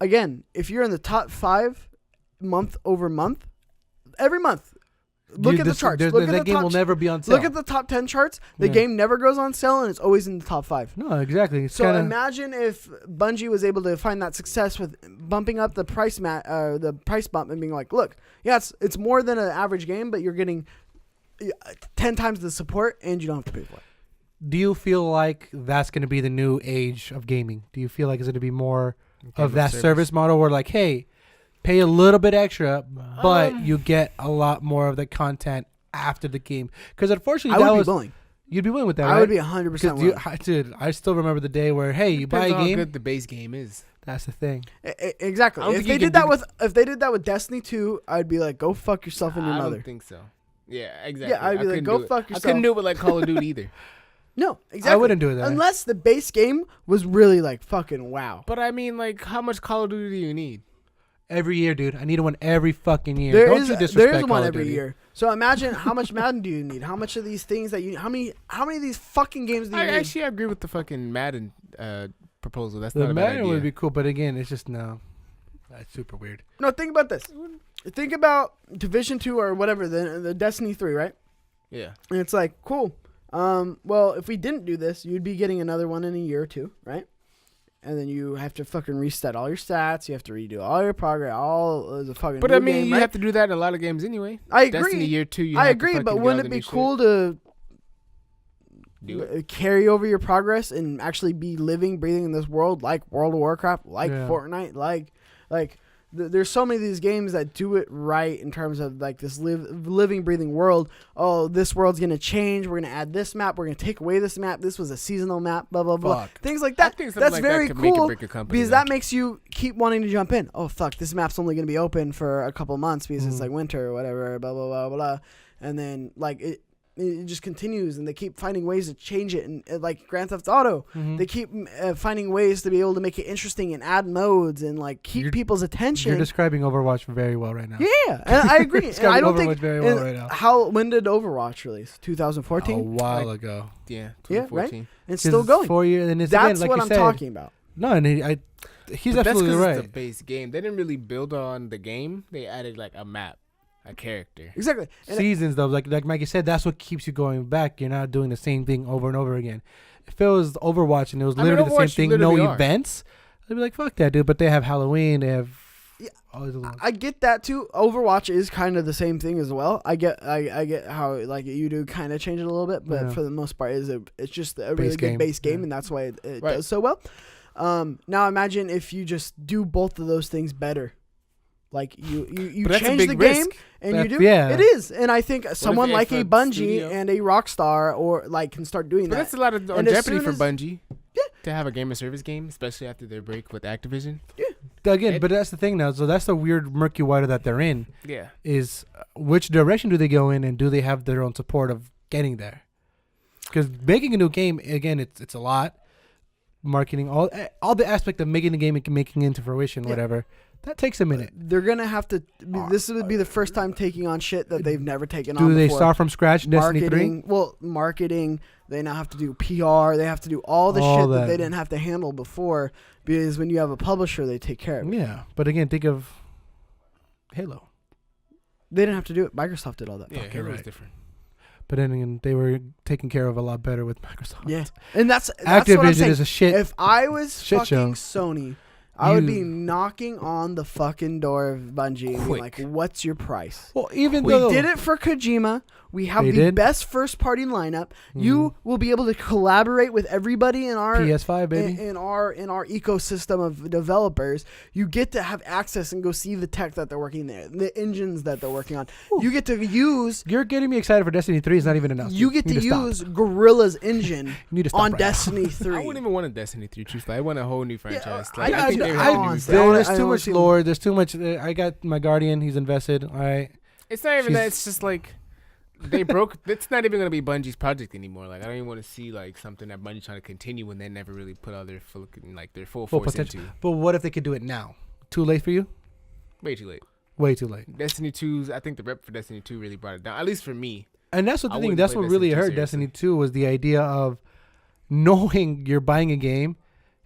again, if you're in the top 5 month over month, every month, look Dude, at the this- charts. there's- Look at that the game top will never be on sale. Look at the top 10 charts. The Yeah. game never goes on sale, and it's always in the top 5. No, exactly. It's So kinda, imagine if Bungie was able to find that success with bumping up the price the price bump and being like, look, yeah, it's more than an average game, but you're getting 10 times the support, and you don't have to pay for it. do you feel like that's going to be the new age of gaming? Do you feel like it's going to be more of that service model where like, hey, pay a little bit extra, but you get a lot more of the content after the game? Because unfortunately, I would be willing. you'd be willing with that, right? I would be 100% willing. Dude, I still remember the day where, hey, you buy Depends a on game. how good the base game is. That's the thing. Exactly. I don't If think they you did can that if they did that with Destiny 2, I'd be like, go fuck yourself and your I mother. don't think so. Yeah, exactly. Yeah, I'd be like, couldn't go do it. fuck I yourself. couldn't do it with like Call of Duty either. No, exactly. I wouldn't do that. Unless the base game was really like fucking wow. But I mean, like, how much Call of Duty do you need? Every year, dude. I need one every fucking year. There Don't is you disrespect one Call of every Duty. year. So imagine how much Madden do you need? How much of these things that you how many of these fucking games do you I need? actually agree with the fucking Madden proposal. That's The not a bad Madden idea. would be cool, but again, it's just no. That's super weird. No, think about this. Think about Division 2 or whatever, the Destiny 3, right? Yeah. And it's like, cool. Well, if we didn't do this, you'd be getting another one in a year or two, right? And then you have to fucking reset all your stats. You have to redo all your progress, all the fucking. But new I mean, game, you right? have to do that in a lot of games anyway. I agree. Destiny year 2, you I have to agree, but fucking do wouldn't all it the be new shit. cool to Do it. carry over your progress and actually be living, breathing in this world like World of Warcraft, like Yeah. Fortnite, like there's so many of these games that do it right in terms of like this living, breathing world. Oh, this world's gonna change. We're gonna add this map. We're gonna take away this map. This was a seasonal map. Blah blah blah. Fuck. Things like I that. think something That's like very that could make or cool break a company. because though. that makes you keep wanting to jump in. Oh fuck, this map's only gonna be open for a couple months because it's Mhm. like winter or whatever. Blah blah blah blah. And then like it just continues, and they keep finding ways to change it. And like Grand Theft Auto, Mhm. they keep finding ways to be able to make it interesting and add modes and like keep You're- people's You're attention. describing Overwatch very well right now. Yeah, and I agree. And Describing I don't Overwatch think very well and right now. when did Overwatch release? A 2014. while ago. Yeah, Yeah, right? 2014. It's still going. 4 years, and it's That's again, like what you I'm said, talking about. No, and he's But absolutely that's 'cause right. it's the base game. They didn't really build on the game. They added like a map, a character. Exactly. And Seasons though, like Mikey said, that's what keeps you going back. You're not doing the same thing over and over again. If it was Overwatch and it was I mean, literally the Overwatch same thing, no literally are. events, I'd be like, fuck that, dude. But they have Halloween, they have Yeah, all these other ones. I get that too. Overwatch is kind of the same thing as well. I get how like you do kind of change it a little bit, but Yeah. for the most part, it's just a really Base good game. base game, Yeah. and that's why it Right. does so well. Now imagine if you just do both of those things better. Like you But that's a change big the game risk. and That's- you do. yeah. It is, and I think someone if like a a Bungie studio- and a Rockstar or like can start doing But that. that's a lot of And as jeopardy soon for as- Bungie. Yeah. To have a game of service game, especially after their break with Activision. Again, It- but that's the thing now. So that's the weird murky water that they're in. Yeah. Is which direction do they go in, and do they have their own support of getting there? Because making a new game, again, it's a lot. Marketing, all the aspect of making the game and making it into fruition, Yeah. whatever, that takes a minute. They're gonna have to. This would be the first time taking on shit that they've never taken on. Do they before. start from scratch? in Destiny 3? Marketing. Well, marketing. They now have to do PR. They have to do all the All shit that that. they didn't have to handle before. Because when you have a publisher, they take care of it. Yeah, but again, think of Halo. They didn't have to do it. Microsoft did all that. Yeah, Fuck, Halo you're was right. different. But then again, they were taken care of a lot better with Microsoft. Yeah, and that's what I'm Activision saying. is a shit. If I was shit fucking show. Sony, I would be knocking on the fucking door of Bungie and be like, what's your price? Well, even we though did it for Kojima. We have the best first party lineup. You will be able to collaborate with everybody in our PS5, baby. In our ecosystem of developers. You get to have access and go see the tech that they're working there, the engines that they're working on. Ooh. You get to use. You're getting me excited for Destiny 3. It's not even announced. You get to use Guerrilla's engine on Destiny 3. I wouldn't even want a Destiny 3. Truthfully, I want a whole new franchise. Yeah, there's too much lore. There's too much. I got my Guardian. He's invested. All right. It's not even that. It's just like. They broke. It's not even gonna be Bungie's project anymore. Like I don't even want to see like something that Bungie's trying to continue when they never really put out their full force potential. into. But what if they could do it now? Too late for you? Way too late. Way too late. Destiny 2's. I think the rep for Destiny 2 really brought it down. At least for me. And that's what the thing. That's what really hurt Destiny 2 was the idea of knowing you're buying a game,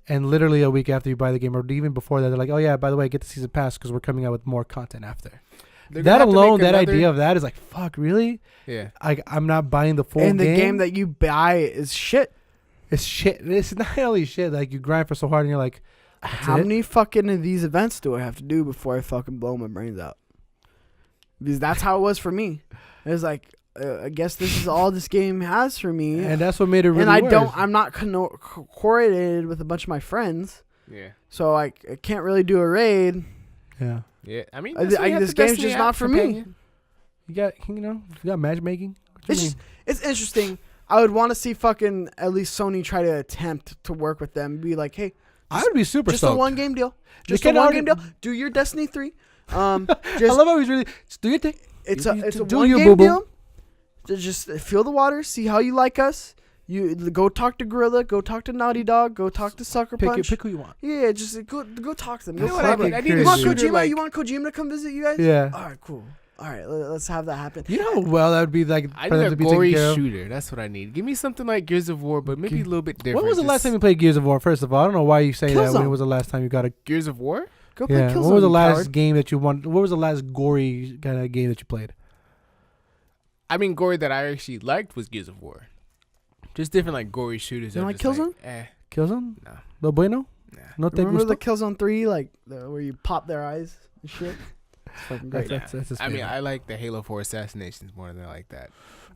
and literally a week after you buy the game, or even before that, they're like, "Oh yeah, by the way, get the season pass because we're coming out with more content after." That alone, that idea of that is like, fuck, really? Yeah. I'm not buying the full game. And the game that you buy is shit. It's shit. It's not only shit. Like, you grind for so hard and you're like, how many fucking of these events do I have to do before I fucking blow my brains out? Because that's how it was for me. It was like, I guess this is all this game has for me. And that's what made it really worse. I'm not coordinated with a bunch of my friends. Yeah. So I can't really do a raid. Yeah. Yeah, I mean, this game's just not for me. You got matchmaking. It's interesting. I would want to see fucking at least Sony try to attempt to work with them. Be like, hey, I would be super just stoked. a one game deal. Just a one game deal. Do your Destiny 3. I love how he's really just do your thing. It's a one game deal. To just feel the water, see how you like us. You go talk to Gorilla, go talk to Naughty Dog, go talk to Sucker Punch. Pick who you want. Yeah, just go talk to them. You know what I need? You want Kojima? You want Kojima to come visit you guys? Yeah. All right, cool. All right, let's have that happen. You know how well that would be like. I need a gory shooter. That's what I need. Give me something like Gears of War, but maybe a little bit different. When was the last time you played Gears of War? First of all, I don't know why you say that. When was the last time you got a Gears of War? Go play Killzone. What was the last game that you won? What was the last gory kind of game that you played? I mean, gory that I actually liked was Gears of War. Just different like gory shooters. You like Killzone? Killzone? No. No bueno? Nah. No. Remember the Killzone 3, like where you pop their eyes and shit? It's fucking great. That's I mean, I like the Halo 4 assassinations more than I like that.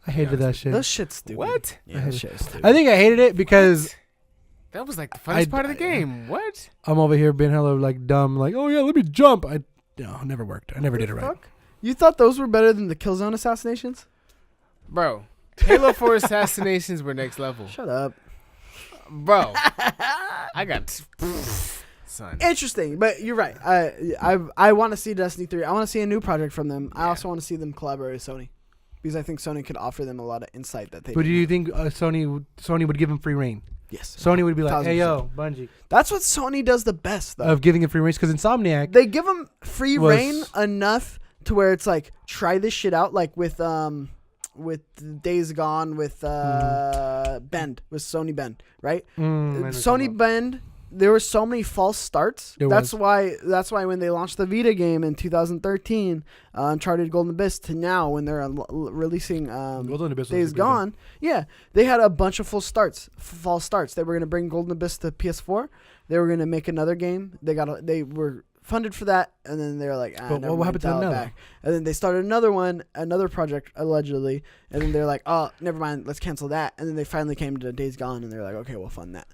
I hated that shit. Those shit's stupid. What? Yeah, that shit is stupid. I think I hated it because that was like the funnest part of the game. What? I'm over here being hella like dumb, like, oh yeah, let me jump. Never worked. I never did it right. Fuck? You thought those were better than the Killzone assassinations? Bro, Halo 4 assassinations were next level. Shut up. Bro, I got son. Interesting, but you're right. I want to see Destiny 3. I want to see a new project from them. I also want to see them collaborate with Sony because I think Sony could offer them a lot of insight that they. But do you think Sony would give them free reign? Yes. Sony would be like, 1,000%. hey yo, Bungie. That's what Sony does the best, though. Of giving it free reign, because Insomniac. They give them free reign enough to where it's like, try this shit out, like with Days Gone, with Bend, with Sony Bend, right? Sony Bend, there were so many false starts. That's why when they launched the Vita game in 2013, Uncharted Golden Abyss, to now when they're releasing Days Gone, they had a bunch of false starts. They were gonna bring Golden Abyss to PS4. They were gonna make another game. They were funded for that, and then they're like, but what happened to them now? Back. And then they started another project allegedly, and then they're like, oh, never mind, let's cancel that. And then they finally came to Days Gone, and they're like, okay, we'll fund that.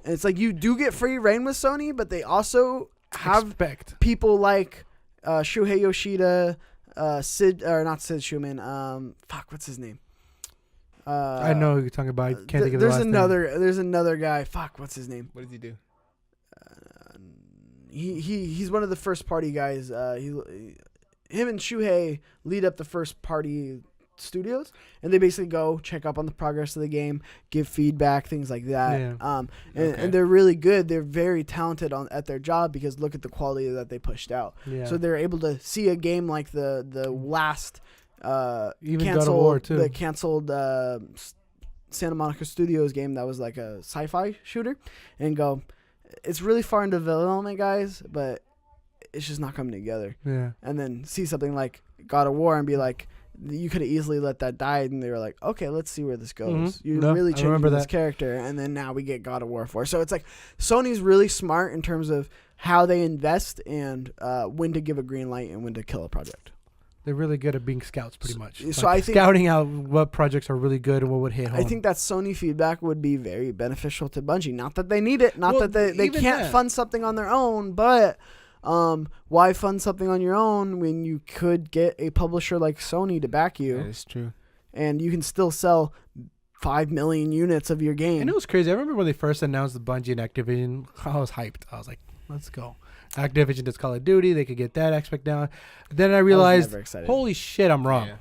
And it's like, you do get free reign with Sony, but they also have people like Shuhei Yoshida, not Sid Shuman. What's his name? I know who you're talking about. I can't think of the last name. There's another guy. What's his name? What does he do? He's one of the first party guys. Him and Shuhei lead up the first party studios, and they basically go check up on the progress of the game, give feedback, things like that. Yeah. And they're really good. They're very talented at their job because look at the quality that they pushed out. Yeah. So they're able to see a game like the last even God of War too. The canceled Santa Monica Studios game that was like a sci-fi shooter, and go, it's really far in development, guys, but it's just not coming together. Yeah. And then see something like God of War and be like, you could have easily let that die, and they were like, okay, let's see where this goes. Mhm. You No, really I changed remember this that. character, and then now we get God of War 4. So it's like Sony's really smart in terms of how they invest and when to give a green light and when to kill a project. They're really good at being scouts, pretty much. So Like, I think scouting out what projects are really good and what would hit home. I think that Sony feedback would be very beneficial to Bungie. Not that they need it, not Well, that they even can't that. fund something on their own, but why fund something on your own when you could get a publisher like Sony to back you, That is true. and you can still sell 5 million units of your game. And it was crazy. I remember when they first announced the Bungie and Activision, I was hyped. I was like, let's go. Activision does Call of Duty. They could get that aspect down. Then I realized, never excited. holy shit, I'm wrong. Yeah.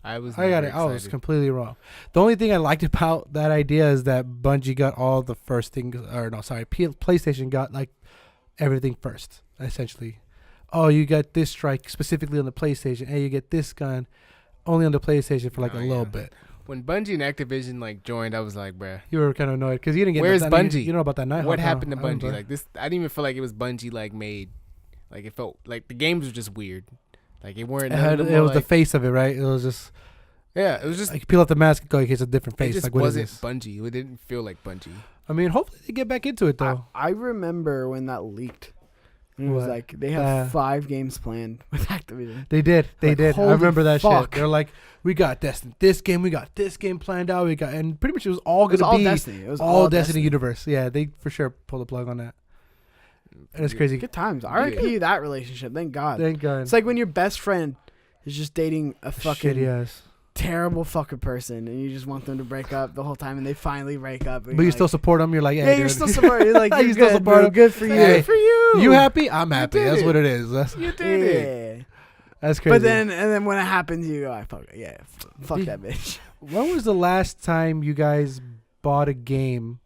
I was. I got never it. I was excited. completely wrong. The only thing I liked about that idea is that Bungie got all the first things, or no, sorry, PlayStation got like everything first, essentially. Oh, you got this strike specifically on the PlayStation. Hey, you get this gun only on the PlayStation for like Oh, a little yeah. bit. When Bungie and Activision like joined, I was like, bruh, You were kind of annoyed because you didn't get. Where's that, Bungie? You know about that night? what happened to I Bungie? remember. Like this, I didn't even feel like it was Bungie like made. Like it felt like the games were just weird. Like it weren't. It was the face of it, right? It was just Yeah, it was just. like you peel off the mask and go, okay, it's a different It face. just Like what is wasn't this? Bungie. It didn't feel like Bungie. I mean, hopefully they get back into it though. I remember when that leaked. And it was What? like they have 5 games planned with Activision. They did. They Like, did. I holy remember that shit. fuck. They're like, we got this game, we got this game planned out, we got, and pretty much it was all It was gonna all be Destiny. It was all Destiny universe. Yeah, they for sure pulled the plug on that. And it's crazy. Good times. R.I.P. that relationship. Thank God. Thank God. It's like when your best friend is just dating a fucking Shitty ass. terrible fucking person, and you just want them to break up the whole time, and they finally break up. And But you you're still support them. You're like, like, hey, yeah, you're dude. still supporting. You're like, You you're still good, support bro. him. Good for you. Hey, for you. You happy? I'm happy. did That's it. what it is. That's You did it. Yeah. that's crazy. But then when it happens, you go, I fuck it. Yeah, fuck Did- that bitch. when was the last time you guys bought a game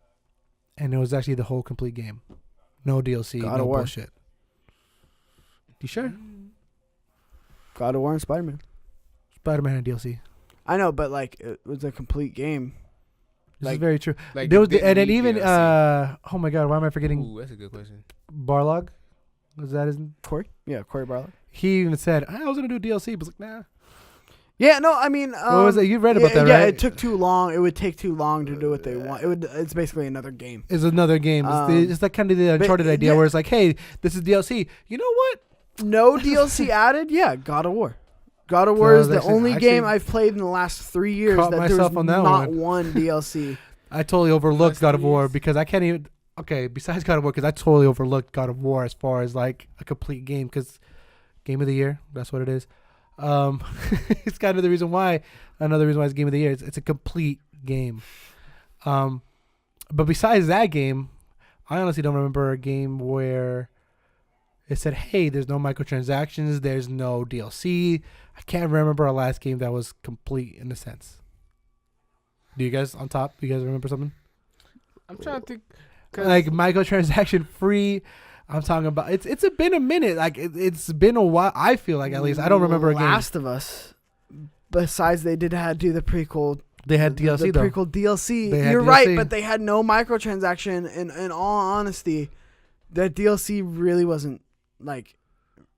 and it was actually the whole complete game? No DLC, God no of War. bullshit. You sure? God of War and Spider-Man. Spider-Man and DLC. I know, but like it was a complete game. This Like- is very true. Like There was didn't and then need even DLC. oh my god, why am I forgetting Ooh, that's a good question. Barlog? Was that his? Corey? Yeah, Corey Barlow. He even said I was gonna do DLC, but was like, nah. Yeah, no, I mean, What was it? You read about that, yeah, right? it took too long. It would take too long to do what they want. It's basically another game. It's another game. It's like kind of the Uncharted idea yeah. where it's like, hey, this is DLC. You know what? No DLC added? Yeah, God of War. God of War No, is the actually- only actually game I've played in the last 3 years caught that there myself was on that not one. one DLC. I totally overlooked Last God of War years. because I can't even. Okay, besides God of War, because I totally overlooked God of War as far as like a complete game. Because Game of the Year, that's what it is. It's kind of the reason why. Another reason why it's Game of the Year. It's a complete game. But besides that game, I honestly don't remember a game where it said, "Hey, there's no microtransactions, there's no DLC." I can't remember our last game that was complete in a sense. Do you guys on top? Do you guys remember something? I'm trying to think. 'cause Like microtransaction free. I'm talking about it's been a minute. Like it's been a while. I feel like at least I don't remember a game. Last of Us. Besides, they did have to do the prequel. They had DLC the though. prequel DLC. They had You're DLC. right, but they had no microtransaction. And in all honesty, that DLC really wasn't like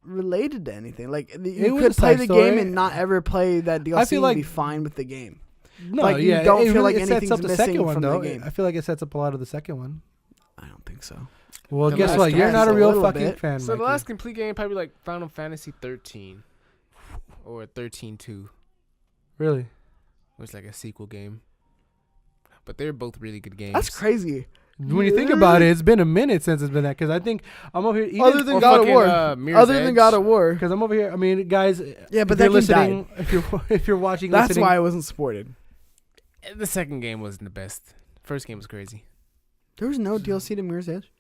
related to anything. Like It you was could a play side the story. game and not ever play that DLC. I feel like- and be fine with the game. No, like, you yeah, don't it feel like it sets anything's up the second missing one from the though. game. I feel like it sets up a lot of the second one. I don't think so. Well, The guess last what? You're guess not a a real little fucking bit. fan. So the Mikey. last complete game probably like Final Fantasy 13 or 13-2, Really? which is like a sequel game. But they're both really good games. That's crazy. When you think about it, it's been a minute since it's been that. Because I think I'm over here. Other than Or God of fucking, War. Mirror's Other than Edge. God of War. Because I'm over here. I mean, guys. Yeah, but if that you're game listening, if you're watching, That's listening, why it wasn't supported. The second game wasn't the best. First game was crazy. There was no DLC to Mirror's Edge.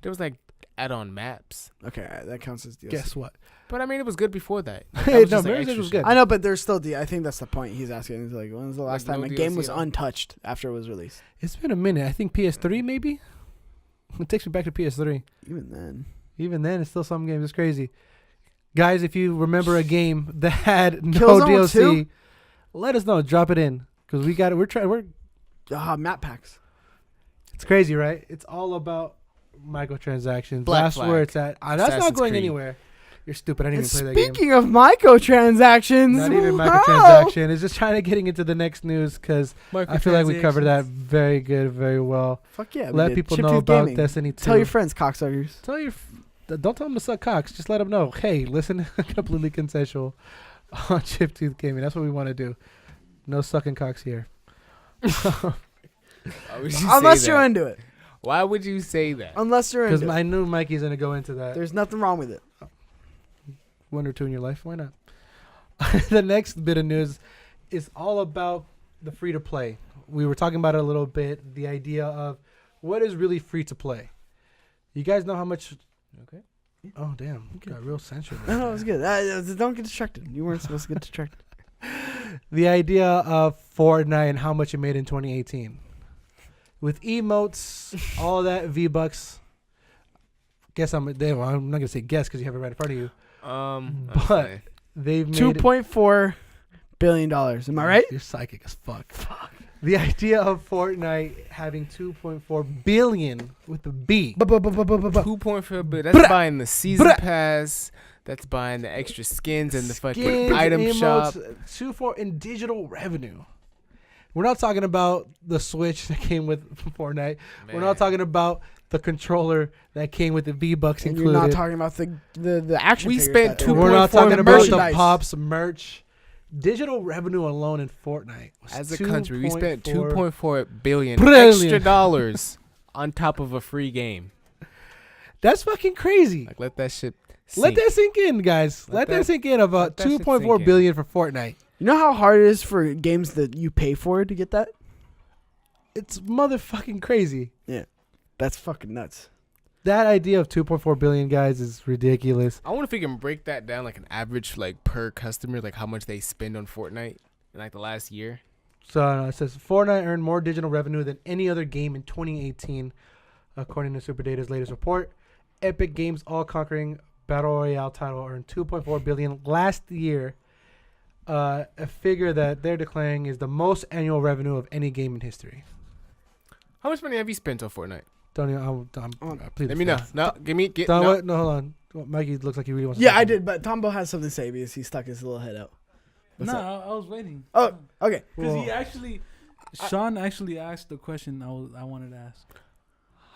There was like add-on maps. Okay, that counts as DLC. guess what? But I mean, it was good before that. Like, Hey, that was no, just, like, Mirror's Edge extra was shit. good. I know, but there's still I think that's the point he's asking. He's like, when's the last Like, time no a game DLC was at all. untouched after it was released? It's been a minute. I think PS3 maybe. It takes me back to PS3. Even then. Even then, it's still some games. It's crazy. Guys, if you remember a game that had no Killzone DLC, 2? let us know. Drop it in because we got it. We're trying. Map packs. It's crazy, right? It's all about microtransactions. Black That's Flag. where it's at. That's not Assassin's going Creed. anywhere. You're stupid. I didn't even play that game. Speaking of microtransactions, Not even wow. microtransaction. It's just trying to getting into the next news because I feel like we covered that very good, very well. Fuck yeah. Let people know about Destiny 2. Tell your friends, cocksuckers. Don't tell them to suck cocks. Just let them know. Hey, listen, completely consensual on Chiptooth Gaming. That's what we want to do. No sucking cocks here. Unless you're into it. Why would you say that? Unless you're into Because it. I knew Mikey's going to go into that. There's nothing wrong with it. One or two in your life. Why not? The next bit of news is all about the free to play. We were talking about it a little bit. The idea of what is really free to play. You guys know how much. Okay. Oh damn! Got real sensual. No, it's good. Don't get distracted. You weren't supposed to get distracted. The idea of Fortnite and how much it made in 2018, with emotes, all that V-Bucks. I'm not gonna say guess because you have it right in front of you. But they've made $2.4 billion. Am I right? You're psychic as fuck. The idea of Fortnite having 2.4 billion with the B. 2.4 billion. That's buying the season pass. That's buying the extra skins and the fucking item emotes, shop. 2.4 in digital revenue. We're not talking about the Switch that came with Fortnite. Man. We're not talking about the controller that came with the V-Bucks included. You're not talking about the action We figures. spent 2.4 We're not talking about the merchandise. Pops merch. Digital revenue alone in Fortnite was As a country, we spent 2.4 billion Brilliant. extra dollars on top of a free game. That's fucking crazy. Like, let that shit sink. Let that sink in, guys. Let that sink in. About 2.4 billion for Fortnite. You know how hard it is for games that you pay for to get that? It's motherfucking crazy. Yeah. That's fucking nuts. That idea of 2.4 billion, guys, is ridiculous. I wonder if we can break that down, like an average, like per customer, like how much they spend on Fortnite in like the last year. So it says Fortnite earned more digital revenue than any other game in 2018, according to SuperData's latest report. Epic Games' all-conquering battle royale title earned 2.4 billion last year, a figure that they're declaring is the most annual revenue of any game in history. How much money have you spent on Fortnite? Don't even. Please Let me know. No, no, hold on. Mikey looks like he really wants to Yeah, say I something. did, but Tambo has something to say because he stuck his little head out. What's No, up? I was waiting. Oh, okay. Because Shawn actually asked the question I wanted to ask.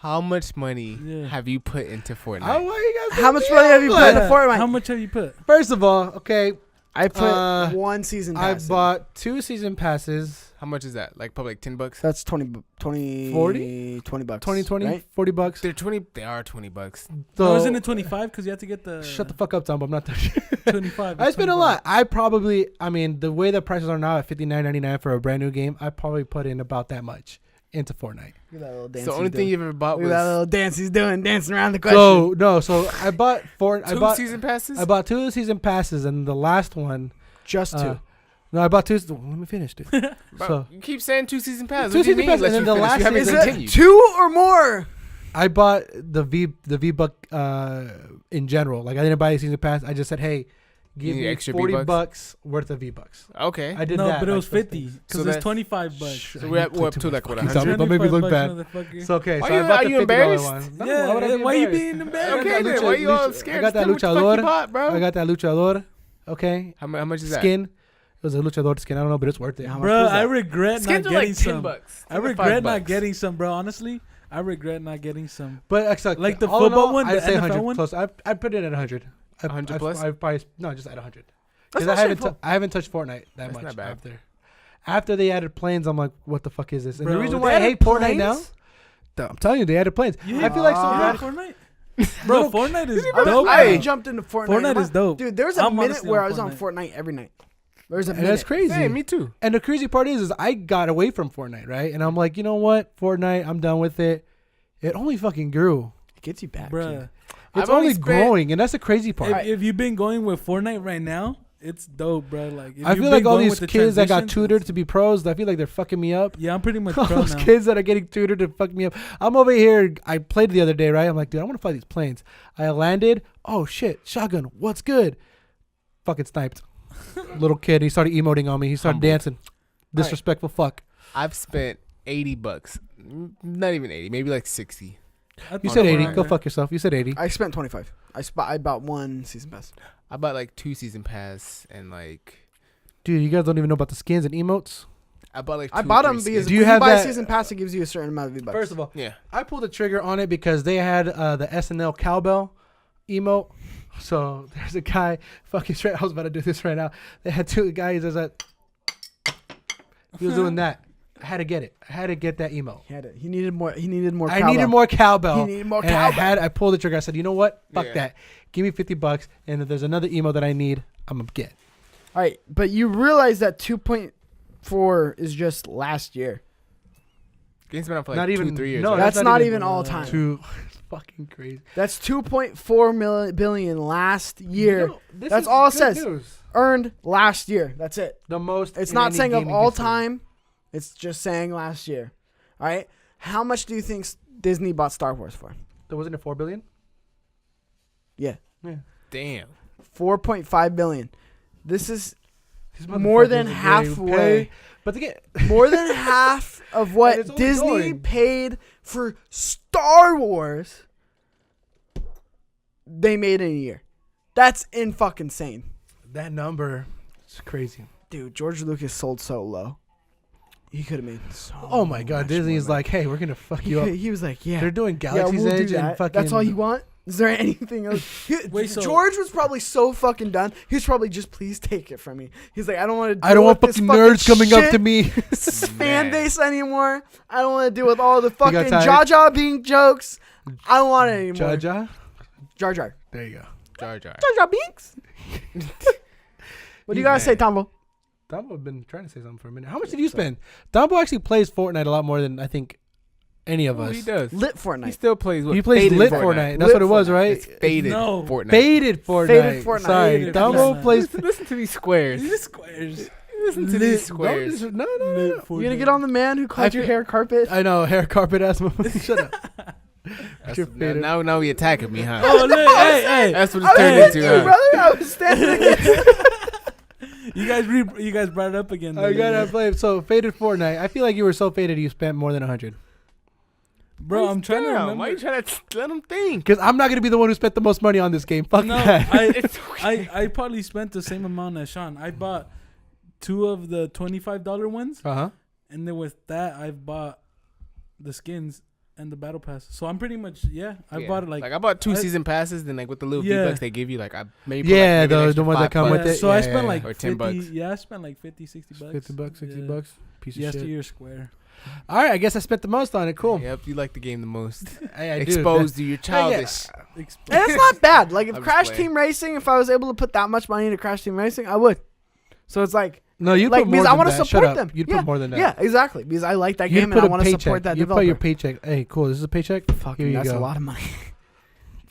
How much money Yeah. have you put into Fortnite? Why you guys How much money have you put into Fortnite? How much have you put? First of all, okay, I put one season I pass. bought 2 season passes. How much is that? Like probably like $10. That's 20 40? 20 bucks. 20, right? $40. They're 20. They are $20. So, No, isn't it 25? Because you have to get the shut the fuck up, Tom. I'm not touching. 25. I spent a lot. The way the prices are now at $59.99 for a brand new game, I probably put in about that much into Fortnite. Look at that little dance. So the only thing you ever bought Look at that was little dance he's doing, dancing around the question. So I bought two season passes. I bought 2 season passes, and the last one, Just 2. no, I bought 2. Let me finish, dude. So You keep saying 2 season passes. 2 What do you season mean? passes, Let and you then the finish. last You haven't Is continued. it 2 or more? I bought the V-Buck in general. Like I didn't buy a season pass. I just said, hey, give need me extra $40 V-Bucks? worth of V-Bucks. Okay. I did no, that. but it like, was 50 those because So it's that's- 25 bucks. things. So we're up to like what Fucking 100. Don't make me look 25 bad. bucks, motherfucker. So okay, Why so you- I bought are the you $50 embarrassed? one. No, Yeah, why would I be why you embarrassed? being embarrassed? I got Okay, then lucha- why you all lucha- scared? I got that Just tell me what the fuck you luchador. bought, bro. I got that luchador. Okay. How much is that? Skin. It was a luchador skin. I don't know, but it's worth it. How much Bro, was that? I regret Skins not are getting like some. $10. I regret not getting some, bro. Honestly, I regret not getting some. But exactly, Like the all in football all, one, I'd the say NFL 100 one? close. I put it at 100. 100 plus? I probably no, just at 100. That's Because not shameful. I haven't touched Fortnite that That's much not bad. After they added planes, I'm like, what the fuck is this? And Bro, the reason they why I added hate Fortnite now, planes? I'm telling you, they added planes. You I feel like so Ah. bad. Fortnite? Bro, Fortnite is I dope. I bro. jumped into Fortnite. Fortnite is dope. Dude, there was a I'm minute honestly where on I was on Fortnite. Fortnite every night. There was a And minute. that's crazy. Hey, me too. And the crazy part is I got away from Fortnite, right? And I'm like, you know what? Fortnite, I'm done with it. It only fucking grew. It gets you back. Bruh. It's I've only only spent- growing, and that's the crazy part. If you've been going with Fortnite right now, it's dope, bro. Like if I you've feel like been all going these with the kids that got transitions, tutored to be pros, I feel like they're fucking me up. Yeah, I'm pretty much All pro those now. kids that are getting tutored to fuck me up. I'm over here. I played the other day, right? I'm like, dude, I want to fly these planes. I landed. Oh shit, shotgun. What's good? Fucking sniped. Little kid. He started emoting on me. He started Humble. dancing. Disrespectful fuck. I've spent $80. Not even 80, maybe like 60 You said 80. around Go there. fuck yourself. You said 80. I spent 25. I bought one season pass. I bought like 2 season pass and like Dude, you guys don't even know about the skins and emotes. I bought like. I 2 bought or them 3 because skins. Do you when have you buy that- a season pass, it gives you a certain amount of V-Bucks. First of all, Yeah. I pulled the trigger on it because they had the SNL cowbell emote. So there's a guy fucking straight. I was about to do this right now. They had 2 guys. There's a. He was doing that. I had to get it. I had to get that emote. He needed more. He needed more. I cowbell. needed more cowbell. He needed more and cowbell. I pulled the trigger. I said, you know what? Fuck Yeah. that. Give me $50. And if there's another emo that I need, I'm gonna get. All right, but you realize that 2.4 is just last year. Game's been out for like Not 2 even- 3 years. no, right? That's not even even, all time. It's fucking crazy. That's 2.4 billion last year. You know, this That's is all it good says. news. Earned last year. That's it. The most. It's in not any saying of gaming all history. time. It's just saying last year. All right. How much do you think Disney bought Star Wars for? There wasn't it 4 billion? Yeah, Damn. 4.5 billion. This is These more than motherfuckers are halfway. getting paid. But to get More than half of And what it's only Disney going. paid for Star Wars, they made in a year. That's in fucking insane. that number, it's crazy. Dude, George Lucas sold so low. He could have made so Oh my god, much Disney more is money. like, hey, we're gonna fuck he, you up. could- he was like, yeah. They're doing Yeah, Galaxy's we'll do Edge and that. fucking. That's all you want? Is there anything else? Wait, so- George was probably so fucking done. He was probably just, please take it from me. He's like, I don't want to. I don't want fucking nerds coming up to me. Fan Man. base anymore. I don't want to deal with all the fucking tired? Jar Jar being jokes. I don't want it anymore. Jaja. Jar Jar. There you go. Jar Jar. Jar Jar Binks. What do you gotta say, Tambo? Dumbo have been trying to say something for a minute. How much did you spend? Dumbo actually plays Fortnite a lot more than I think any of Ooh, us. he does. Lit He Fortnite. still plays. What, He plays faded lit Fortnite. That's Lit what it was, Fortnite. right? It's faded No. Fortnite. Faded Fortnite. Faded Fortnite. Sorry, Faded Dumbo Fortnite. plays. Listen to these squares. These squares. Listen to these squares. No. You gonna get on the man who called your feel- hair carpet? I know, hair carpet ass. Shut up. That's- Your faded. now we attacking me, huh? Oh, look, hey, That's what I it's turned was with into, you, huh? brother. I was standing against you guys brought it up again. I though, gotta yeah. play. So faded Fortnite. I feel like you were so faded you spent more than 100. Bro, I'm trying to Damn, remember. Why you trying to let him think? Because I'm not gonna be the one who spent the most money on this game. Fuck No, that. I probably spent the same amount as Shawn. I bought 2 of the $25 ones, Uh huh. and then with that, I've bought the skins and the battle pass. So I'm pretty much I Yeah. bought it like I bought 2 I- season passes, then like with the little Yeah. V-Bucks they give you, like I maybe put, Yeah, like, maybe an the extra ones that come $5 with bucks. it. So I Yeah, spent yeah, like Or 50, 10 bucks. Yeah, I spent like 50, 60 bucks. 50 bucks, 60 Yeah. bucks. Piece of Yes, shit. you're square. All right, I guess I spent the most on it. Cool. Yep, you like the game the most. Hey, I do. Exposed you, you're Yeah, yeah. childish. And it's not bad. Like if I'm just Crash playing. Team Racing, if I was able to put that much money into Crash Team Racing, I would. So it's like, No, you like put more because than I want to that. support Shut up. them. You'd yeah. put more than that. Yeah, exactly. Because I like that You'd game put and I a want to paycheck. support that You developer. put your paycheck. Hey, cool. This is a paycheck. Here Fucking, you that's go. a lot of money.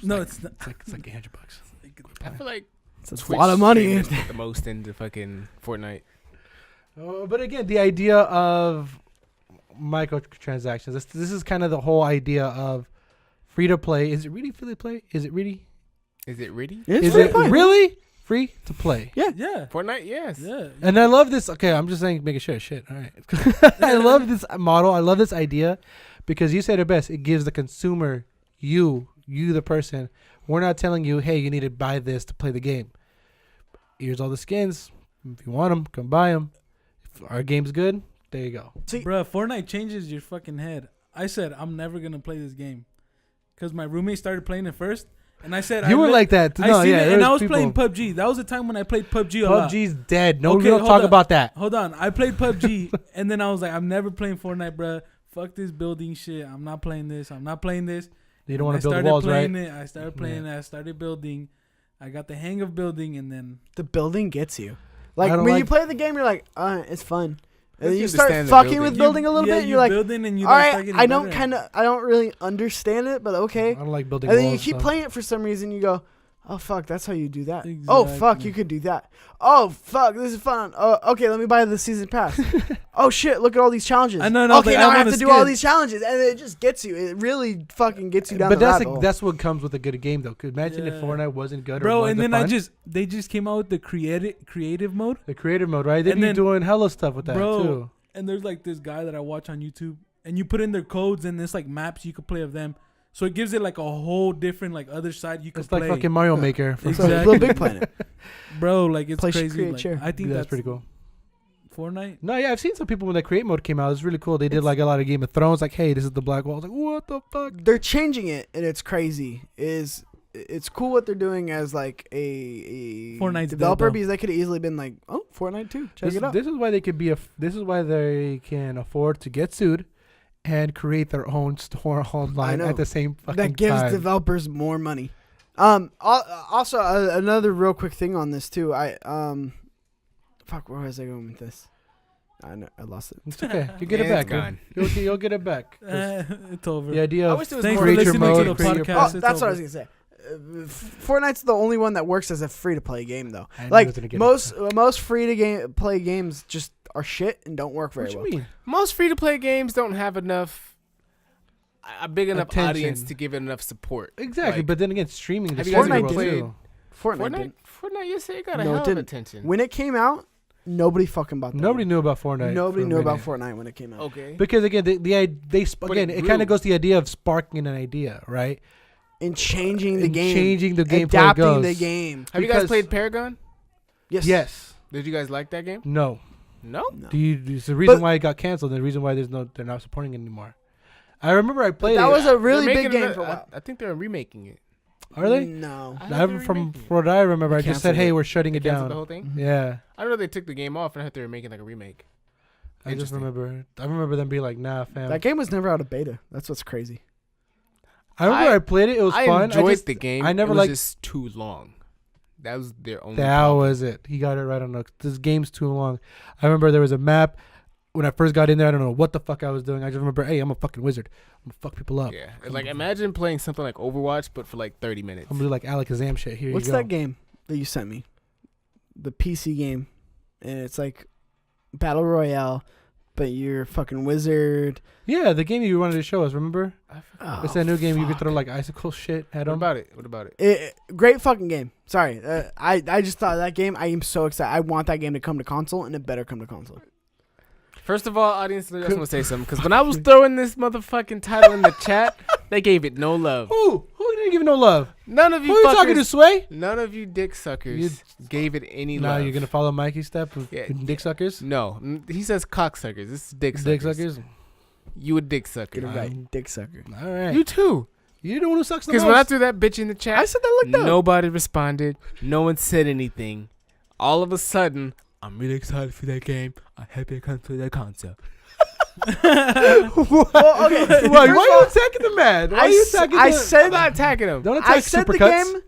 No, it's not. It's like $800 bucks. I feel like That's a Twitch lot of money. streamers put the most into fucking Fortnite. But again, the idea of microtransactions. This is kind of the whole idea of free to play. Is it really free to play? Is it really? Is it really? It's Is free to it play. really free to play? Yeah. Yeah. Fortnite, yes. Yeah. And I love this. Okay, I'm just saying, making sure. Shit. All right. I love this model. I love this idea because you said it best. It gives the consumer, you the person. We're not telling you, hey, you need to buy this to play the game. Here's all the skins. If you want them, come buy them. If our game's good, there you go. See, Bro, Fortnite changes your fucking head. I said I'm never gonna play this game because my roommate started playing it first, and I said You were like that. I No, seen yeah. it, there and I was people- playing PUBG. That was the time when I played PUBG a lot. PUBG's dead. No, Okay, we don't hold talk up. about that. Hold on, I played PUBG, and then I was like, I'm never playing Fortnite, bro. Fuck this building shit. I'm not playing this. I'm not playing this. You don't want I to build started walls, right? playing it. I started playing it. I started building. I got the hang of building, and then the building gets you. Like I when don't you like- play the game, you're like, it's fun. And then You you start understand the fucking building. with building a little bit, and you're like, building, and you all like start right, getting I don't better. I don't really understand it, but okay. I don't like building And then walls. you keep so. playing it for some reason. You go, oh fuck, that's how you do that. Oh fuck, Exactly. you could do that. Oh fuck, this is fun. Oh okay, let me buy the season pass. Oh shit, look at all these challenges. I know, no, okay, but now I I have want to a do all skin. these challenges, and it just gets you. It really fucking gets you down But the that's rabbit hole. that's what comes with a good game, though. 'Cause imagine if Yeah. Fortnite wasn't good, or Bro, wasn't and then fun. they just came out with the creative mode, the creative mode, right? They'd and be then- doing hella stuff with that Bro, too. and there's like this guy that I watch on YouTube, and you put in their codes, and it's like maps you could play of them. So it gives it like a whole different like other side you can It's play. like fucking Mario Maker. So Exactly. Little Big Planet. Bro, like it's Place you crazy. create Like, share. I think Yeah, that's pretty cool. Fortnite. No, yeah, I've seen some people when the create mode came out. It was really cool. They did like a lot of Game of Thrones. Like, hey, this is the Black Wall. I was like, what the fuck? They're changing it, and it's crazy. It's cool what they're doing as like a Fortnite's developer dead, though. because they could have easily been like, oh, Fortnite too. Check it out. This is why they could be this is why they can afford to get sued and create their own store online know. at the same fucking That gives time. developers more money. Also, another real quick thing on this too. Fuck, where was I going with this? I lost it. It's okay. You get Yeah, it back. it's gone. You'll get it back. 'Cause It's over. the idea I of wish there was Thanks more for create your listening mode, to the create your podcast. Oh, It's that's what I was over. gonna say. Fortnite's the only one that works as a free to play game though. I knew I Like was gonna get most free to play games just are shit and don't work very What well. you mean? Most free to play games don't have a big enough Attention. audience to give it enough support. Exactly, Like, but then again, streaming. have the you guys streaming ever world, played- too. Fortnite. didn't. Fortnite, you say it got a No, it hell of didn't. attention. When it came out, nobody fucking bought that. Nobody game. knew about Fortnite. Nobody for a knew about minute. Fortnite when it came out. Okay. Because again, But again, it it kind grew. of goes to the idea of sparking an idea, right? And changing the And game, changing the gameplay adapting goes. the game. Have you guys because- played Paragon? Yes. Yes. Did you guys like that game? No. No. No. It's the reason But- why it got canceled. And the reason why they're not supporting it anymore. I remember I played That it. was a really They're big making game another- for a while. I think they're remaking it. Are they? No. I thought they were From remaking it. what I remember, I They just said, canceled "Hey, it. we're shutting They it canceled the down." whole thing. Yeah, I don't know. They took the game off, and I thought they were making like a remake. I just Interesting. remember. I remember them being like, "Nah, fam." That game was never out of beta. That's what's crazy. I remember I played it. It was I fun. enjoyed just, the game. I never it was liked- just too long. That was their only. That problem. was it. He got it right on the. This game's too long. I remember there was a map. When I first got in there, I don't know what the fuck I was doing. I just remember, hey, I'm a fucking wizard. I'm gonna fuck people up. Yeah, like imagine playing something like Overwatch, but for like 30 minutes. I'm gonna do like Alakazam shit. Here What's you go. that game that you sent me? The PC game, and it's like battle royale, but you're a fucking wizard. Yeah, the game you wanted to show us. Remember? Oh, It's that new game you could fuck. throw like icicle shit at What them. about it? What about it? Great fucking game. Sorry, I just thought that game. I am so excited. I want that game to come to console, and it better come to console. First of all, audience, I just want to say something because when I was throwing this motherfucking title in the chat, they gave it no love. Who didn't give it no love? None of Who you are you talking to, fuckers, Sway? none of you dick suckers gave it any Nah, love. you're gonna follow Mikey's step with Yeah. dick suckers. No, he says cocksuckers. This is dick suckers. Dick suckers. You a dick Get sucker. it right, dick sucker. All right. You too. You're the one who sucks the Because when I most. threw that bitch in the chat, I said that looked up. nobody responded. No one said anything. All of a sudden, I'm really excited for that game. I'm happy to come to that console. Well, okay. Why are you attacking the man? Why are you attacking I the... said I'm not attacking him. Don't attack I said the Supercuts. game.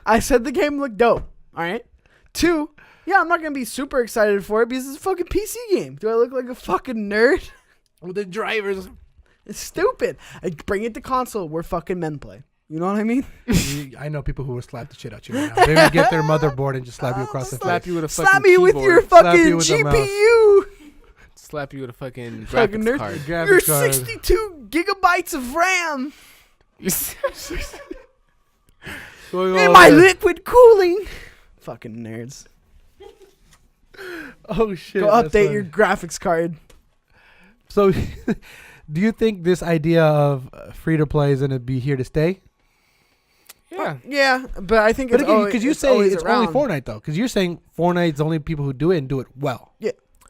I said the game looked dope. All right. 2. Yeah, I'm not gonna be super excited for it because it's a fucking PC game. Do I look like a fucking nerd? With the drivers. It's stupid. I bring it to console where fucking men play. You know what I mean? I know people who will slap the shit out you right now. They would get their motherboard and just slap you across the Slap face. you with a fucking Slap me with your keyboard. Slap you fucking with the mouse. GPU. Slap you with a fucking Fucking graphics nerd. card. Graphics You're card. 62 gigabytes of RAM Going in on my there. liquid cooling. Fucking nerds. Oh shit. Go that's update funny. your graphics card. So, do you think this idea of free to play is gonna be here to stay? Yeah. Yeah, but I think But it's again, always, because you say always it's around. only Fortnite though, because you're saying Fortnite's only people who do it and do it well.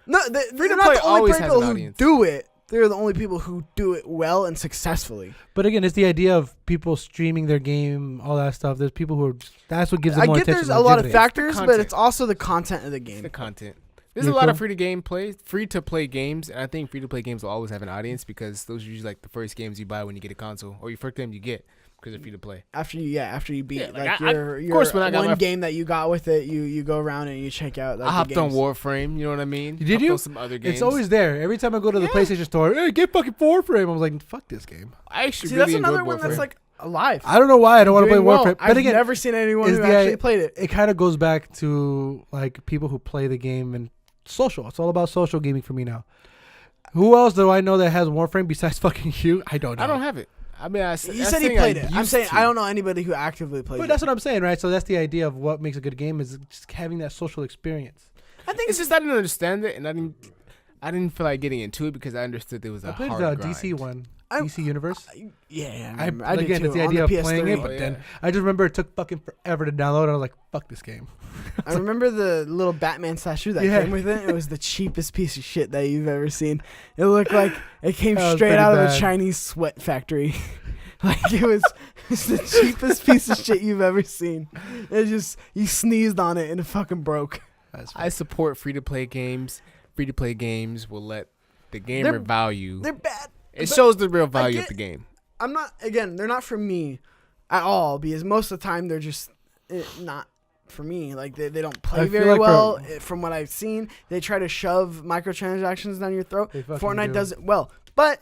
No, they're Free-to-play not the only always has people an who audience. do it. They're the only people who do it well and successfully. But again, it's the idea of people streaming their game, all that stuff. There's people who are. That's what gives them I more get attention. there's a lot of longevity. factors, but content. it's also the content of the It's game. the content. There's You're a lot cool? of free to play games, and I think free to play games will always have an audience because those are usually like the first games you buy when you get a console, or your first game you get because they're free to play. After you beat Yeah, like like, your course when I got one my- game that you got with it, you go around and you check out. Like, I the hopped on games. Warframe, you know what I mean? Did Hopped you? on some other games. It's always there. Every time I go to the Yeah. PlayStation store, hey, get fucking Warframe. I was like, fuck this game. I actually See, really that's another enjoyed one Warframe. that's like alive. I don't know why I don't want to play Doing well. Warframe. But I've again, never seen anyone is who the- actually played it. it kind of goes back to like people who play the game and social. It's all about social gaming for me now. Who else do I know that has Warframe besides fucking you? I don't know. I don't have it. I mean, You said he played it. I'm saying I don't know anybody who actively plays But it. that's what I'm saying, right? So that's the idea of what makes a good game is just having that social experience. I think It's just I didn't understand it, and I didn't feel like getting into it because I understood there was a I played hard the grind. DC one. DC Universe. Yeah, I I did again, too, it's the on idea of PS3. playing it, Oh, but then yeah. I just remember it took fucking forever to download. I was like, fuck this game. I remember the little Batman statue that Yeah. came with it. It was the cheapest piece of shit that you've ever seen. It looked like it came That was straight pretty out of a bad. Chinese sweat factory. Like it was the cheapest piece of shit you've ever seen. It just you sneezed on it and it fucking broke. That's I support free to play games. Free to play games will let the gamer They're- value. They're bad. It but shows the real value get- of the game. I'm not again. They're not for me at all because most of the time they're just not for me. Like they don't play I feel very like well. From what I've seen, they try to shove microtransactions down your throat. They fucking Fortnite do. does it well, but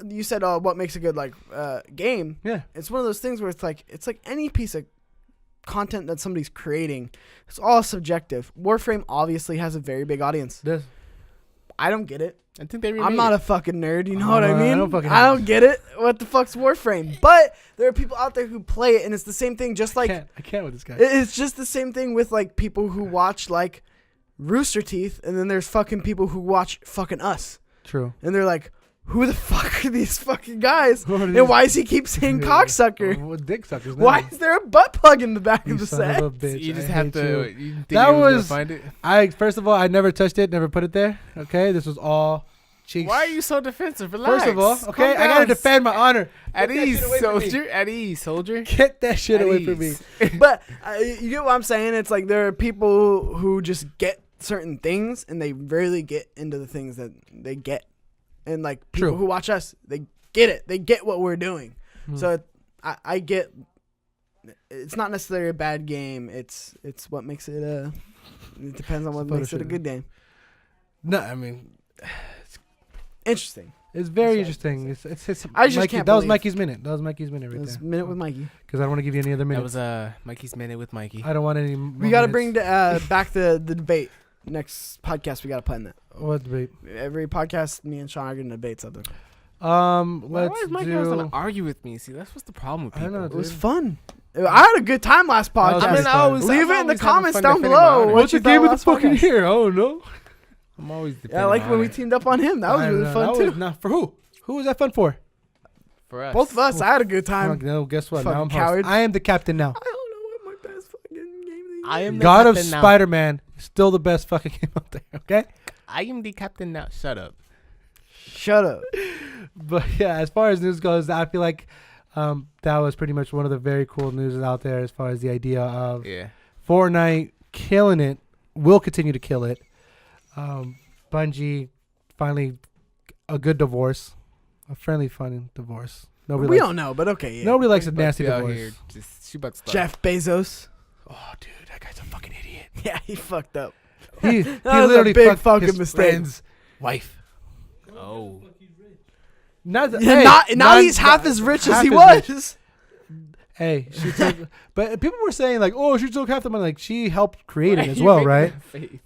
you said, what makes a good like game? Yeah. It's one of those things where it's like any piece of content that somebody's creating. It's all subjective. Warframe obviously has a very big audience. This. I don't get it. I think they remade I'm not it. a fucking nerd. You know what I I mean? don't fucking I know. don't get it. What the fuck's Warframe? But there are people out there who play it, and it's the same thing. Just like I can't with this guy. it's just the same thing with like people who watch like Rooster Teeth, and then there's fucking people who watch fucking Us, True. and they're like, who the fuck are these fucking guys? What are And these- why does he keep saying cocksucker? Oh, dick suckers. Why is there a butt plug in the back You of the son set? of a bitch. You just I have hate to. you. You think That anyone's gonna was- find it? First of all, I never touched it, never put it there. Okay, this was all cheeks. Why are you so defensive? Relax. First of all, okay, Calm I gotta down. defend my honor. At Get that ease, shit away from me. soldier. At ease, soldier. Get that shit At away from me. ease. But you get what I'm saying? It's like there are people who just get certain things, and they rarely get into the things that they get. And like people True. who watch us, they get it. They get what we're doing. Hmm. So I get. It's not necessarily a bad game. It's what makes it a. It depends on what Photo makes it a shoot. good game. No, I mean, Interesting. it's very That's interesting. It's I just Mikey, can't that was believe- Mikey's minute. That was Mikey's minute right Let's there. minute with Mikey. Because I don't want to give you any other That minutes. was Mikey's minute with Mikey. I don't want any. We got to bring back the debate. Next podcast, we got to plan that. What debate? Every podcast, me and Sean are going to debate something. Why Let's is Mikey always do. gonna argue with me? See, that's what's the problem with I don't people. know, It was dude. fun. I had a good time last That was podcast. I mean, I always- Leave it in the always having comments fun down defending my below. honor. What What's you the game thought of the last fucking podcast. year? I don't know. I'm always defending Yeah, I like my when we honor. teamed up on him. That was I really don't know. fun That too. was not for who? Who was that fun for? For us. Both of us. I had a good time. No, guess what? Fucking Now I'm coward. host. I am the captain now. I don't know what my best fucking game of the year I am is. the God of captain now. Spider-Man is still the best fucking game out there. Okay. I am the captain now. Shut up. Shut up. But yeah, as far as news goes, I feel like that was pretty much one of the very cool news out there as far as the idea of Yeah. Fortnite killing it, will continue to kill it. Bungie finally a good divorce, a friendly, fun divorce. Nobody We likes, don't know, but okay. Yeah. nobody likes a About to nasty be out divorce. here, she about to start. Jeff Bezos. Oh, dude, that guy's a fucking idiot. Yeah, he fucked up. He was a literally big fucked fucking his mistake. friend's wife. Oh. Not that, Yeah, hey, now he's half as rich as half he as rich. was. Hey, she took, but people were saying like, oh, she took half the money. Like she helped create it as well, right?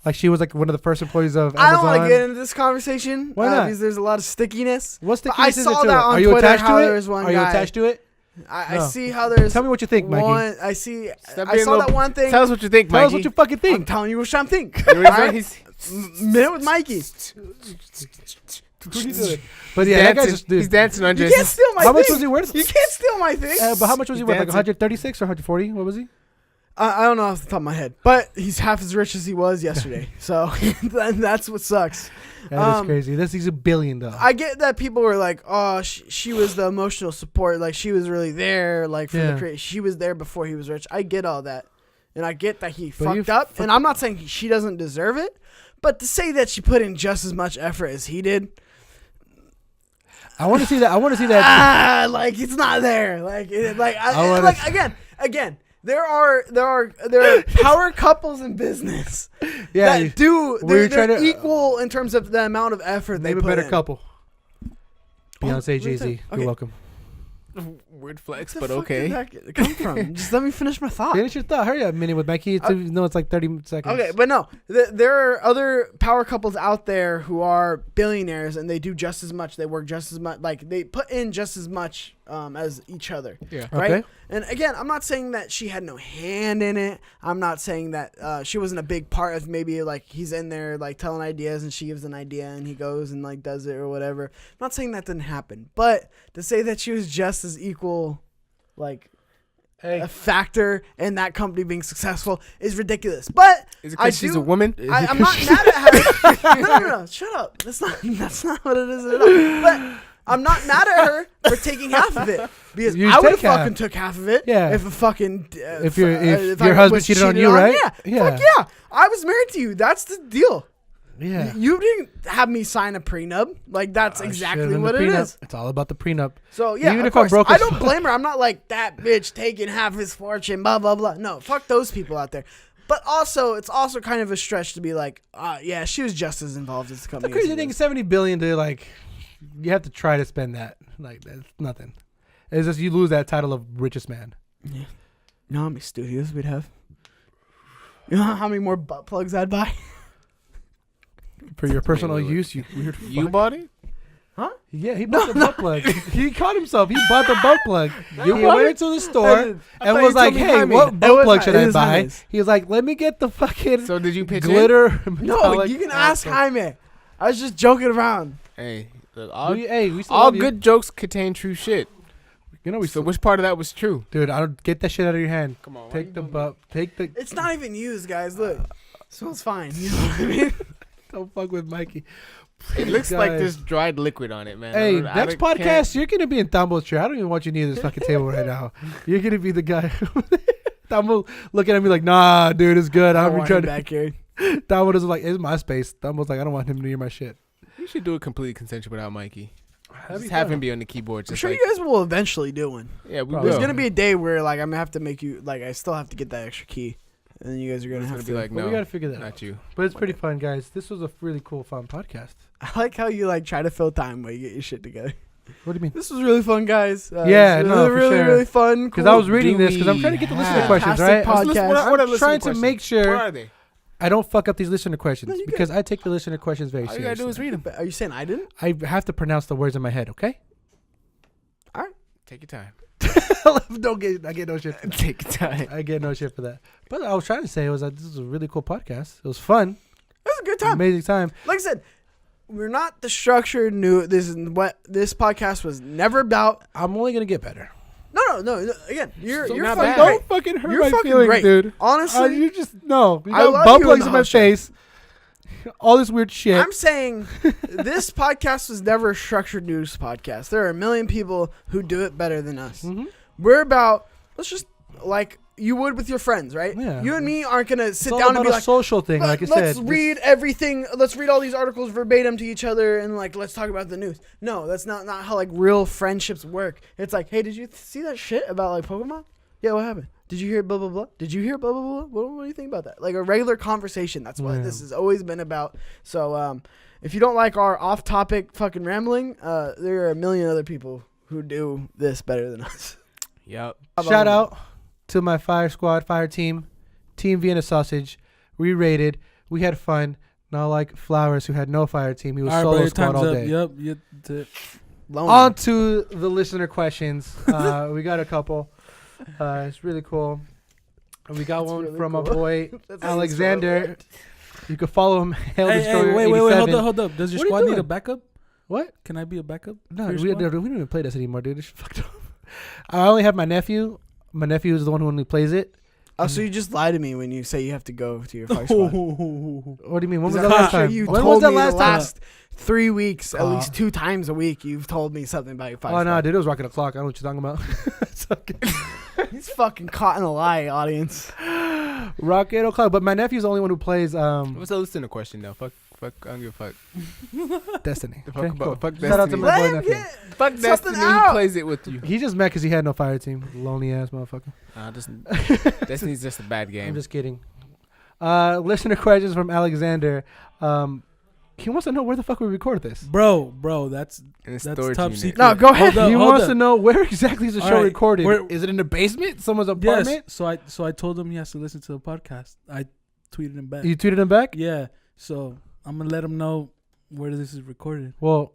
Like she was like one of the first employees of Amazon. I don't want to get into this conversation. Why not? Because there's a lot of stickiness. What's the But I case saw to that it? on Are you Twitter attached how to there it? was one Are you guy- attached to it? I No. see how there's Tell me what you think, Mikey. one. I see. Stop I being saw little- that one thing. Tell us what you think, Tell Mikey. us what you fucking I'm think. telling you what I think. You know what he's Alright? saying? Minute with Mikey. But yeah, that guy Dancing. just dude. He's dancing under You his. can't steal my How thing. much was he worth? You can't steal my thing. But how much was he He's worth? Like dancing. 136 or 140? What was he? I don't know off the top of my head, but he's half as rich as he was yesterday. So that's what sucks. That is crazy. He's a billion though. I get that people were like, "Oh, she was the emotional support. Like she was really there. Like for Yeah. she was there before he was rich." I get all that, and I get that he But you fucked up. And I'm not saying she doesn't deserve it, but to say that she put in just as much effort as he did, I want to see that. I want to see that. like it's not there. Like I wanna like s- again. There are power couples in business Yeah, that do we're they're trying to- equal in terms of the amount of effort they name a put better in. couple. Beyonce, what is Jay Z. that? You're Okay. welcome. Weird flex, Where the but fuck okay. did that come from? Just let me finish my thought. Finish your thought. Hurry up, minute with Mikey. No, it's like 30 seconds. Okay, but no, there are other power couples out there who are billionaires and they do just as much. They work just as much. Like they put in just as much as each other. Yeah. Right. Okay. And again, I'm not saying that she had no hand in it. I'm not saying that she wasn't a big part of maybe like he's in there like telling ideas and she gives an idea and he goes and like does it or whatever. I'm not saying that didn't happen, but to say that she was just as equal, like a factor in that company being successful is ridiculous. But Is it because she's a woman? I'm not mad at her. No, shut up. That's not what it is at all. But I'm not mad at her for taking half of it because You I would have take half. fucking took half of it. Yeah. If a fucking If your I husband was cheated on you, right? Yeah. Fuck yeah. I was married to you. That's the deal. Yeah. You didn't have me sign a prenup. Like that's exactly what it is. It's all about the prenup. So yeah, Even of if I'm course, broke I as don't fuck. blame her. I'm not like that bitch taking half his fortune. Blah blah blah. No, fuck those people out there. But also, it's also kind of a stretch to be like, yeah, she was just as involved as the The company. crazy as he thing, was. $70 billion to like, you have to try to spend that. Like that's nothing. It's just you lose that title of richest man. Yeah. You know how many studios we'd have? You know how many more butt plugs I'd buy? For your personal wait. use, you weird You fuck. bought it? Huh? Yeah, he bought the butt plug. He caught himself. He bought the butt plug. He bought went it? into the store I and thought was you like, told me "Hey, Jaime. what It butt was plug Jaime. should It I was buy?" Jaime's. He was like, "Let me get the fucking So did you pitch in? glitter." No, metallic you can ask ass Jaime. I was just joking around. Hey, look, plug. We still all love you. good jokes contain true shit. You know we So still, which part of that was true? dude. I don't get that shit out of your hand. Come on. Take the butt. Take the. It's not even used, guys. Look. Smells fine. You know what I mean? Don't fuck with Mikey. It looks like Guys. there's dried liquid on it, man. Hey, I next can't- podcast, you're gonna be in Tambo's chair. I don't even want you near this fucking table right now. You're gonna be the guy. Tambo looking at me like, "Nah, dude, it's good." I I'm want trying him to. back here. Tambo is like, "It's my space." Tambo's like, "I don't want him near my shit." You should do it completely consensual without Mikey. That'd Just be have fun. him be on the keyboard. I'm Just sure like, you guys will eventually do one. yeah, we Probably. will. There's gonna be a day where like I'm gonna have to make you like I still have to get that extra key, and then you guys are gonna It's have gonna to be like, But we no, gotta figure that out. not you. But it's pretty fun, guys. This was a really cool, fun podcast. I like how you like try to fill time while you get your shit together. What do you mean? This was really fun, guys. Yeah, it's no, for really, sure. really fun. Because cool. I was reading Do this because I'm we trying to get the listener have- questions, Fantastic right? podcast. What are I'm listener trying to questions? make What sure are they? I don't fuck up these listener questions No, you because I take the listener questions very All you gotta do is seriously. read them. Are you saying I didn't? I have to pronounce the words in my head, okay? Take your time. I get no shit. For that. Take your time. I get no shit for that. But I was trying to say was that this is a really cool podcast. It was fun, It was a good time. amazing time. Like I said, we're not the structured new. This is what this podcast was never about. I'm only gonna get better. No. Again, you're So you're not fucking bad. great. Don't fucking hurt You're my fucking feelings, great. dude. Honestly, You just no. You I got love butt you plugs in in the my house show. face. All this weird shit. I'm saying this podcast was never a structured news podcast. There are a million people who do it better than us. Mhm. We're about let's just like you would with your friends, right? Yeah. You and me aren't gonna It's sit all down about and be a like, social thing, like I said. let's read everything. Let's read all these articles verbatim to each other, and like let's talk about the news. No, that's not how like real friendships work. It's like, hey, did you see that shit about like Pokemon? Yeah, what happened? Did you hear blah blah blah? Did you hear blah blah blah? What do you think about that? Like a regular conversation. That's what Yeah. this has always been about. So if you don't like our off-topic fucking rambling, there are a million other people who do this better than us. Yep. Shout out to my fire squad, fire team, Team Vienna Sausage. We rated. We had fun. Not like Flowers, who had no fire team. He was All right, solo bro, your squad time's all up. day. Yep. Lonely. On to the listener questions. We got a couple. It's really cool. We got That's one really from cool. a boy, That's Alexander. You can follow him. Hail Hey, Destroyer wait, 87. hold up. Does your What are you squad need a doing? backup? What? Can I be a backup? No, for we your don't squad? even play this anymore, dude. It's fucked up. I only have my nephew. My nephew is the one who only plays it. Oh, so you just lie to me when you say you have to go to your fire squad. What do you mean? When was Is the that last sure time? you When told was the me last the time? last 3 weeks, at Uh, least 2 times a week, you've told me something about your fire Oh no, squad. dude, it was rocking the clock. I don't know what you're talking about. It's okay. He's fucking caught in a lie, audience. Rocket o'clock. But my nephew's the only one who plays What's the listener question though? Fuck. I don't give a fuck. Destiny. Fuck Okay, about- cool. fuck Shout out to Destiny. my Let boy him nephew. get Fuck something Destiny. Who out. plays it with you? He just mad because he had no fire team. Lonely ass motherfucker. Destiny's just a bad game. I'm just kidding. Listener questions from Alexander. He wants to know where the fuck we recorded this. Bro, that's in a that's storage top unit. secret. No, go ahead. Hold up, He hold wants up. to know where exactly is the All show right, recorded. where- Is it in the basement? Someone's apartment? Yes. So I told him he has to listen to the podcast. I tweeted him back. You tweeted him back? Yeah. So I'm gonna let him know where this is recorded. Well,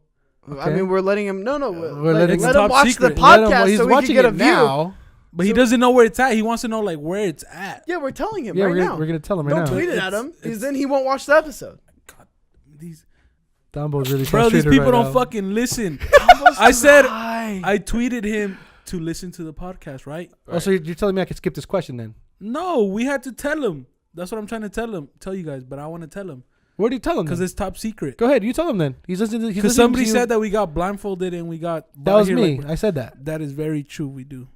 I mean, we're letting him. No, We're let letting him top watch secret. the Let him- podcast he's so we watching can get a it view. now. But he doesn't know where it's at. He wants to know like where it's at. Yeah, we're telling him Yeah, right we're now. gonna, we're gonna tell him right Don't now. tweet it at It's- him, because then he won't watch the episode. God, these Dumbo's really bro, these frustrated people right don't now. fucking listen. I said I tweeted him to listen to the podcast, right? Oh, so you're telling me I could skip this question then? No, we had to tell him. That's what I'm trying to tell you guys. But I want to tell him Where do you tell him? because Then? it's top secret. Go ahead, you tell him then. He's listening. He's Because listening somebody to you. said that we got blindfolded and we got. That brought was here me. like- I said that. that is very true. We do,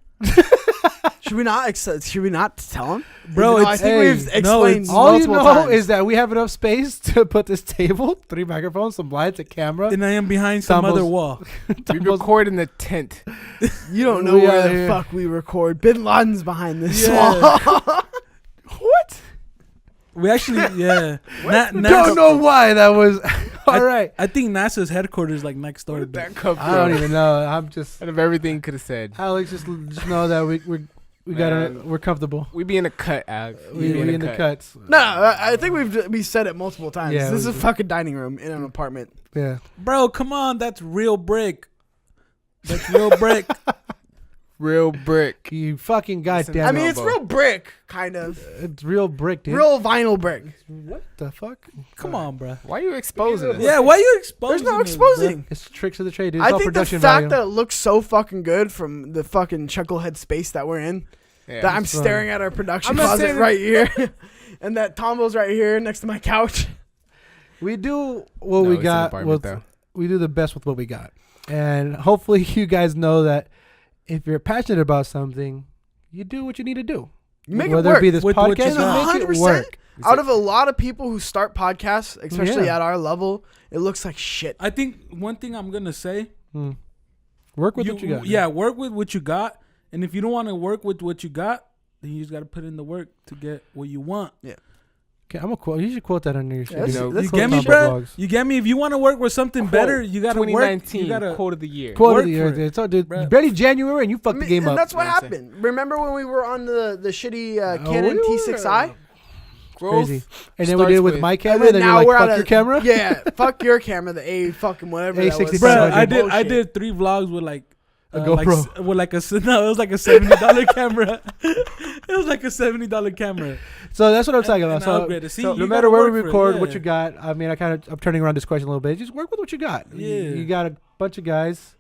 Should we not? Should we not tell him, bro. I It's think hey, we've no, explained it's- All you multiple know times. is that we have enough space to put this table, 3 microphones, some lights, a camera. and I am behind some Tambo's- other wall. We record in the tent. you don't know We where are the here. fuck we record. Bin Laden's behind this Yeah. wall. What? We actually, yeah. Don't know why that was. All right. I think NASA's headquarters like next door. Where did but- that come from? I don't even know. I'm just Out of everything could have said. Alex. Just know that Man. we're comfortable. We be in a cut, Alex. We in the cuts. No, I think we said it multiple times. Yeah, This is a we- fucking dining room in an apartment. Yeah. Bro, come on. That's real brick. That's real brick. Real brick. You fucking goddamn. I mean, it's Tambo. real brick, kind of. it's real brick, dude. Real vinyl brick. What the fuck? Come on, bro. Why are you exposing us? Yeah, why you exposing? There's no this, bro? exposing. It's tricks of the trade, dude. It's I all think the production fact value. that it looks so fucking good from the fucking chucklehead space that we're in, Yeah. that I'm it's fun. staring at our production I'm not closet saying right here, and that Tambo's right here next to my couch. we do what No, we it's an got. apartment, With, though. we do the best with what we got, and hopefully you guys know that if you're passionate about something, you do what you need to do. You make Whether it work. it be this With what you podcast, got. you make it 100%. work. Out of a lot of people who start podcasts, especially Yeah. at our level, it looks like shit. I think one thing I'm gonna say. Work with what you got. Yeah, work with what you got, and if you don't want to work with what you got, then you just got to put in the work to get what you want. Okay, I'm a quote. You should quote that on your shit. that's- You know, that's You cool. get me, Tambo bro? vlogs. You get me? If you want to work with something Quote, better, you got to work. 2019 You got to. quote of the year. Quote of Work the year. for it, It's all, dude. bruh. Barely January and you fucked the game and up. that's what You know what I'm happened. Remember when we were on the shitty Canon we were- T6i? Growth Crazy. And then we starts did it with with- my And camera. Then you're like, we're fuck at your camera. Yeah, fuck your camera. The A fucking whatever. that was. A65. Bro, I Bullshit. did 3 vlogs with like A like GoPro. with like a no, it was like a $70 camera. It was like a $70 camera. So that's what I'm talking about. And I So, upgraded. See, so you no gotta matter where we work for it, record, yeah. what you got. I mean, I'm turning around this question a little bit. Just work with what you got. Yeah. You got a bunch of guys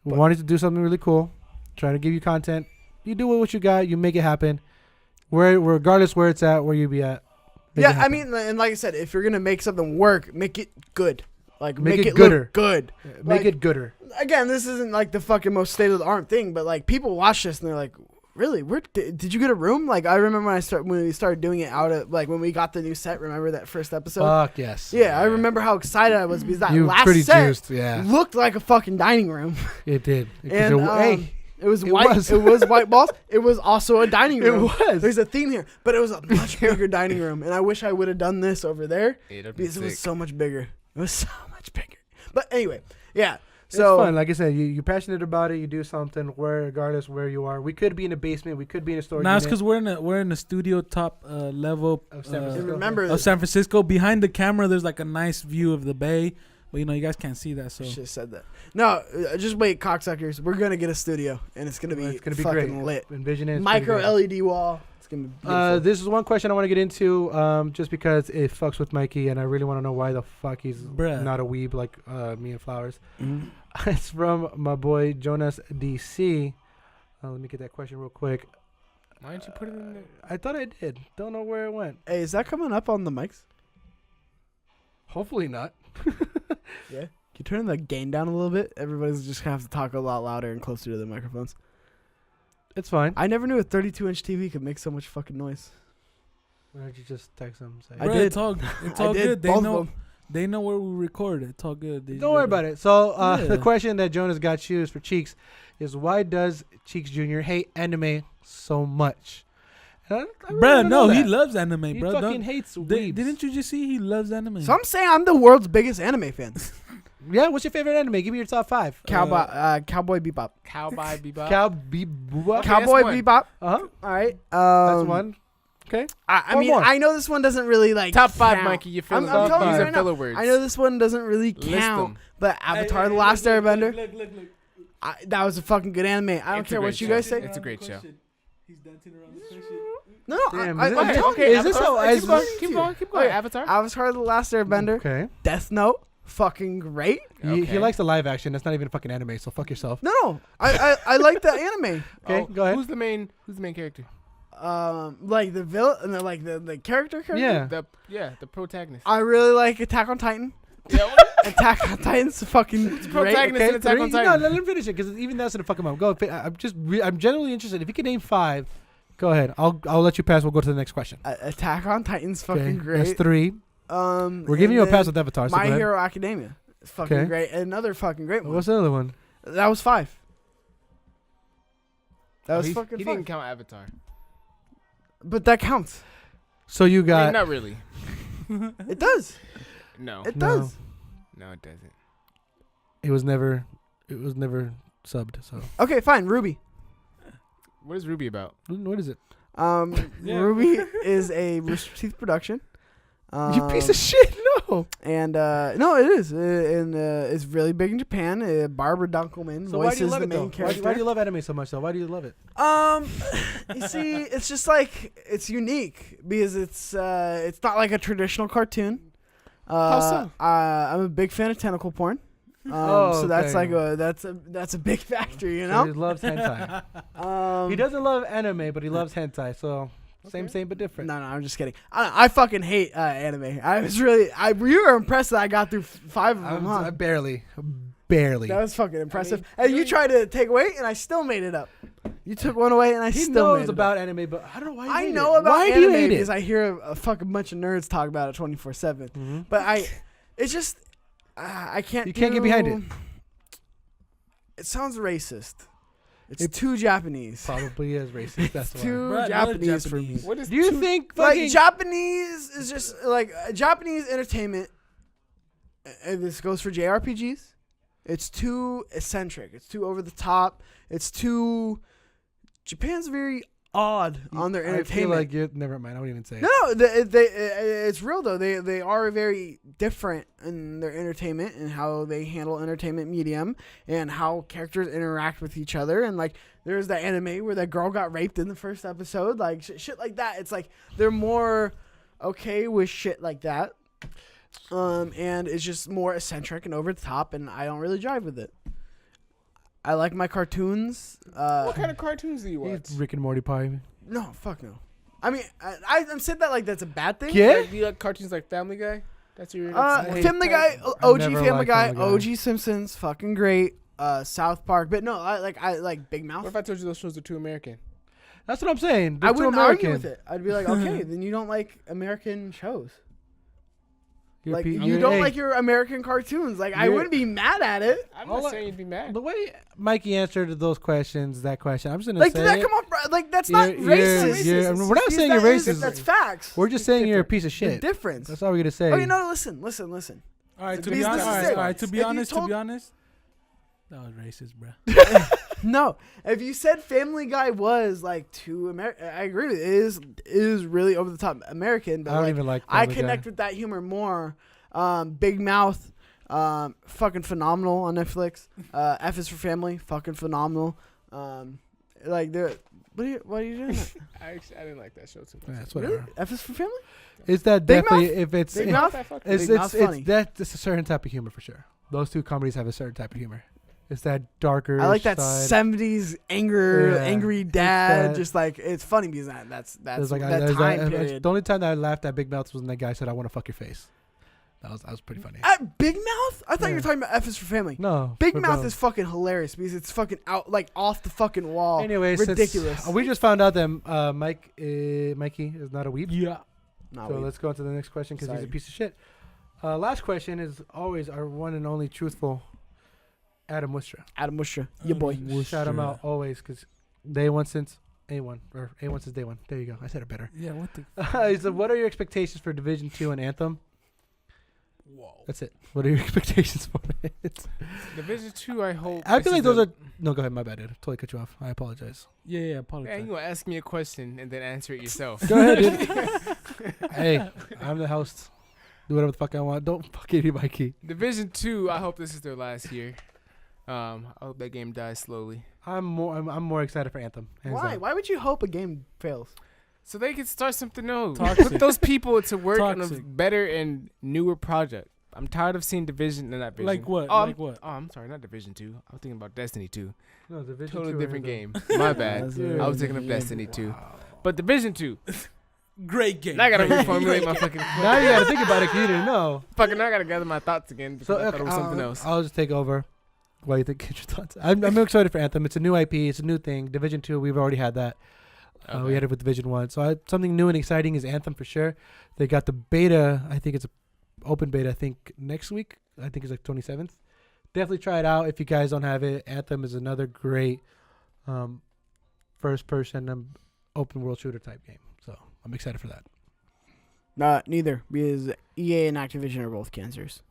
who wanted to do something really cool, trying to give you content. You do what you got. You make it happen. Regardless where it's at, where you be at. Make it Yeah, I happen. mean, and like I said, if you're gonna make something work, make it good. Like Make make it it gooder. look good. Make like- it gooder. Again, this isn't like the fucking most state of the art thing, but like people watch this and they're like, "Really? Did you get a room?" Like I remember when we started doing it out of like when we got the new set. Remember that first episode? Fuck yes. Yeah, I remember how excited I was because that You last pretty set juiced. Yeah, looked like a fucking dining room. it did. 'Cause And hey, it was it white. was. It was white balls. It was also a dining it room. was. There's a theme here, but it was a much bigger dining room, and I wish I would have done this over there It'd be because it was sick. so much bigger. It was so much bigger. But anyway, yeah. It's So fun. Like I said, you're passionate about it. You do something regardless where you are. We could be in a basement. We could be in a storage Now it's unit because we're in the studio top level of San and Francisco. remember, of San Francisco. Behind the camera, there's like a nice view of the bay, but you guys can't see that. So should have said that. No, just wait, cocksuckers. We're gonna get a studio, and it's gonna be Fucking fucking lit. Envision it. It's Micro pretty great. LED wall. It's gonna be beautiful. This is one question I want to get into, just because it fucks with Mikey, and I really want to know why the fuck he's Bruh. not a weeb like me and Flowers. Mhm. It's from my boy Jonas DC. Let me get that question real quick. Why didn't you put it in there? I thought I did. Don't know where it went. Hey, is that coming up on the mics? Hopefully not. Yeah. Can you turn the gain down a little bit? Everybody's just gonna have to talk a lot louder and closer to the microphones. It's fine. I never knew a 32-inch TV could make so much fucking noise. Why don't you just text him? Say, I Bruh, did. It's all I did good. They both of know. them. They know where we record. It's all good. Don't worry about it. So Yeah. the question that Jonas got you is for Cheeks is why does Cheeks Jr. hate anime so much? And I really Bruh, wanna know no, he that. loves anime, He bro. fucking hates weebs. Didn't you just see he loves anime? So I'm saying I'm the world's biggest anime fan. Yeah, what's your favorite anime? Give me your top 5. Cowboy Bebop. Cowboy Bebop. Cowboy Okay, Cowboy that's one. Bebop. Uh-huh. All right. That's one. Okay. I One mean, more. I know this one doesn't really like Top 5, count. Mikey. You're I'm feeling telling you these right are now. filler words. I know this one doesn't really List count, them. but Avatar: The Last Airbender, Look. that was a fucking good anime. I don't It's a care what great you show. guys say. It's a great show. He's dancing around the question. No, Damn, I'm is telling it- you. is this Avatar. how- Keep going. is- Keep going. Keep going. Okay. Avatar. Avatar: The Last Airbender, Okay. Death Note, fucking great. He Okay. likes the live action. That's not even a fucking anime. So fuck yourself. No, I like the anime. Okay, go ahead. Who's the main character? Like the villain, like the character. Yeah. The protagonist. I really like Attack on Titan. Yeah, Attack on Titan's fucking great. protagonist in Attack on No, Titan. let him finish it because even that's gonna fuck him up. Go. I'm genuinely interested. If you can name 5, go ahead. I'll let you pass. We'll go to the next question. Attack on Titan's fucking Okay. great. That's 3. We're We're giving you a pass with Avatar. So My go ahead. Hero Academia. It's fucking Okay. great. Another fucking great one. What's the other one? That was 5. That was he fucking He 5. didn't count Avatar. But that counts. So you I mean, got. not really. It does. No. It No. does. No, it doesn't. It was never subbed. So Okay, fine. Ruby. What is Ruby about? what is it? Yeah. Ruby is a Rooster Teeth production. You piece of shit. No. And no, it is, and it's really big in Japan. Barbara Dunkelman So why do you voices love the it though? main character. Why do you love anime so much though? Why do you love it? You see, it's just like it's unique because it's not like a traditional cartoon. How so? I'm a big fan of tentacle porn. So that's okay. like that's a big factor, you So he know. loves hentai. He doesn't love anime, but he loves hentai. So same but different. No, I'm just kidding. I fucking hate anime. I was really, you were impressed that I got through 5 of them, huh? Barely. That was fucking impressive. mean, And you really- tried to take away, and I still made it up. You took one away, and I He still made knows it about up. anime, but I don't know why. You I hate know it. about why anime do you hate because it? I hear a fucking bunch of nerds talk about it 24/7. Mm-hmm. But it's just, I can't. You can't get behind it. It sounds racist. It's too Japanese. Probably is racist. That's It's why. too Bruh, Japanese for me. Japanese. What is Do you two- think Like fucking Japanese is just like Japanese entertainment. And this goes for JRPGs. It's too eccentric. It's too over the top. It's too. Japan's very odd on their I feel entertainment. like you're. Never mind. I won't even say it. No, it's real though. They are very different in their entertainment and how they handle entertainment medium and how characters interact with each other. And like, there's that anime where that girl got raped in the first episode, like shit like that. It's like they're more okay with shit like that, and it's just more eccentric and over the top. And I don't really jive with it. I like my cartoons. What kind of cartoons do you watch? He's Rick and Morty pie. No, fuck no. I mean, I'm saying that like that's a bad thing. Yeah? Like, do you like cartoons like Family Guy? That's your. that's more your Family type? Guy, OG never Family liked Guy, Family Guy. OG Simpsons, fucking great. South Park, but no, I like Big Mouth. What if I told you those shows are too American? That's what I'm saying. I They're too wouldn't American. argue with it. I'd be like, okay, then you don't like American shows. You're Like pe- you you're- don't hey, like your American cartoons. Like I You're- wouldn't be mad at it. I'm All not I- saying you'd be mad. the way Mikey answered those questions, that question. I'm just gonna Like say did that it. come off? Like that's not You're- racist. you're- It's- we're not it's- saying you're that's- racist. That's facts. We're just It's saying you're a different. piece of The shit. difference. That's all we're gonna say. Okay, no, listen. All right, It's to be business honest, to all say. right, to If be you honest, told- that was racist, bro. No, if you said Family Guy was like too American, I agree with it. It is really over the top American. But I don't like, even like. I Family connect Guy. with that humor more. Big Mouth, fucking phenomenal on Netflix. F is for Family, fucking phenomenal. Like the what are you doing? I didn't like that show too much. Yeah, that's Really? whatever. F is for Family? Is that Big definitely Mouth? if it's Big it- Mouth? I fucked it's Big it's Mouth's it's funny. that it's a certain type of humor for sure. Those two comedies have a certain type of humor. It's that darker. I like that side. 70s Yeah. angry dad. that- just like it's funny because that's There's like that there's time that- period. the only time that I laughed at Big Mouth was when that guy said, "I want to fuck your face." That was pretty funny. At Big Mouth? I thought you Yeah. were talking about F is for Family. No, Big for Mouth both. is fucking hilarious because it's fucking out like off the fucking wall. Anyway, since- ridiculous. we just found out that Mikey is not a weeb. Yeah. Nah, So we- let's go on to the next question because he's a Sorry. piece of shit. Last question is always our one and only truthful Adam Wistra. Adam Mushra, your boy. We'll shout him out always because day one since A1 or A1 since day one. There you go. I said it better. Yeah, what the? He said, "What are your expectations for Division 2 and Anthem?" Whoa. That's it. What are your expectations for it? Division 2, I hope. I this feel like is those a- are. No, go ahead. My bad, dude. Totally cut you off. I apologize. Yeah, apologize. Man, you gonna ask me a question and then answer it yourself. Go ahead, dude. Hey, I'm the host. Do whatever the fuck I want. Don't fucking eat my key. Division 2, I hope this is their last year. I hope that game dies slowly. I'm more excited for Anthem. hands Why? down. Why would you hope a game fails? So they can start something new. Toxic. Put those people to work on a Toxic. better and newer project. I'm tired of seeing Division and not Division. Like what? Oh, Like what? Oh, I'm sorry, not Division 2. I was thinking about Destiny 2. No, Division Totally 2 different Anthem. game. My bad. That's I was right. thinking of Yeah. Destiny 2. But Division 2. Great game. Now I gotta Great game. reformulate my fucking. Now you gotta think about it 'cause you didn't know. Fucking now I gotta gather my thoughts again because So I thought it was something else. I'll just take over. What do you think? Get your thoughts. I'm excited for Anthem. It's a new IP. It's a new thing. Division 2, we've already had that. We Okay. had it with Division 1. So something new and exciting is Anthem for sure. They got the beta. I think it's a open beta. I think next week. I think it's like 27th. Definitely try it out if you guys don't have it. Anthem is another great first-person open world shooter type game. So I'm excited for that. Neither, because EA and Activision are both cancers.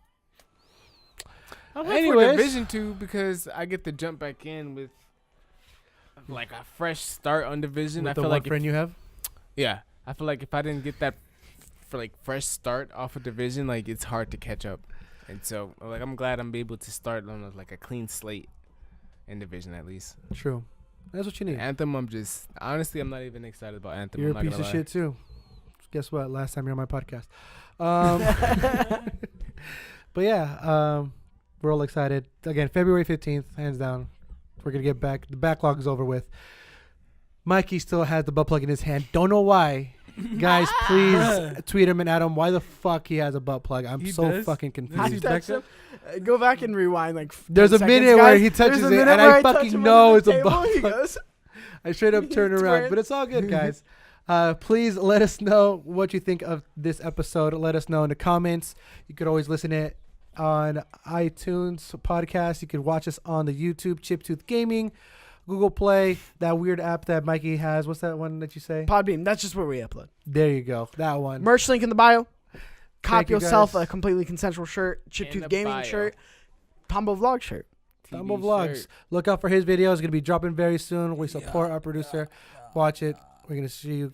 I'm hyped for Anyways. Division 2 because I get to jump back in with like a fresh start on Division. With I the feel one like friend you have. I feel like if I didn't get that for like fresh start off of Division, like it's hard to catch up. And so like I'm glad I'm able to start on like a clean slate in Division at least. True. That's what you need. Anthem, I'm not even excited about Anthem. You're I'm a not piece gonna of lie. shit too. Guess what? Last time you're on my podcast. But yeah, we're all excited. Again, February 15th, hands down. We're going to get back. The backlog is over with. Mikey still has the butt plug in his hand. Don't know why. Guys, please tweet him and at him why the fuck he has a butt plug. I'm He so does? fucking Does he confused. back Hashtag up? Go back and rewind like. There's 10 a seconds, minute where guys. he touches There's a it, minute and where I touch fucking him know under it's the a table. butt He plug. goes, I straight up turn It's around, weird. but it's all good, guys. Please let us know what you think of this episode. Let us know in the comments. You could always listen it on iTunes podcast. You could watch us on the YouTube Chiptooth Gaming, Google Play, that weird app that Mikey has. What's that one that you say? Podbean. That's just where we upload. There you go. That one. Merch link in the bio. Thank Cop you, yourself guys. a completely consensual shirt, In Chiptooth the Gaming bio. shirt, Tambo Vlog shirt. Tambo TV Vlogs. shirt. Look out for his videos. It's going to be dropping very soon. We support our producer. Watch it. We're going to see you.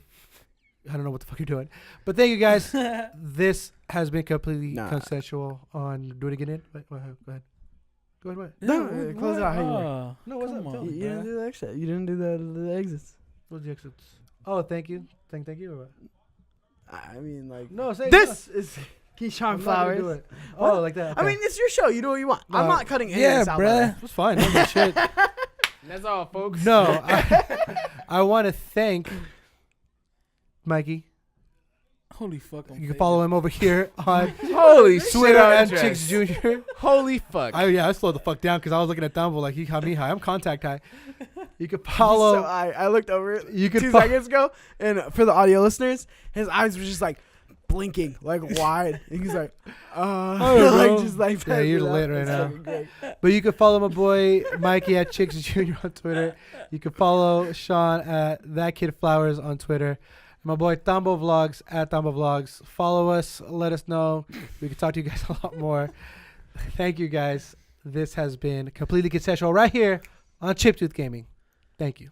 I don't know what the fuck you're doing. But thank you, guys. This has been completely Nah. consensual on... Do it again? Wait, go ahead. Go ahead, what? No, close it out how you were. Oh, No, what's come up? Tell on, me. You didn't bruh. do the exit. You didn't do the exits. What's the exits? Oh, thank you. Thank you. Or what? I mean, like No, say this is Shawn I'm not gonna do Flowers. it. Oh, like that. I mean, it's your show. You do what you want. I'm No. not cutting any Yeah, of this out. bruh. It's fine. No shit. That's all, folks. No, I want to thank Mikey. Holy fuck. I'm You can faded. follow him over here on Holy shit! Twitter and address. Chicks Jr. Holy fuck! I slowed the fuck down because I was looking at Tambo like he got me high. I'm contact high. You can So follow. I looked over it You could 2 fo- seconds ago, and for the audio listeners, his eyes were just like blinking, like wide. And he's like, bro. like just like Yeah, you're passing out. lit right It's now. fucking great. But you can follow my boy Mikey at Chicks Jr. on Twitter. You can follow Shawn at That Kid Flowers on Twitter. My boy Tambo Vlogs at Tambo Vlogs. Follow us. Let us know. We can talk to you guys a lot more. Thank you guys. This has been completely consensual right here on Chiptooth Gaming. Thank you.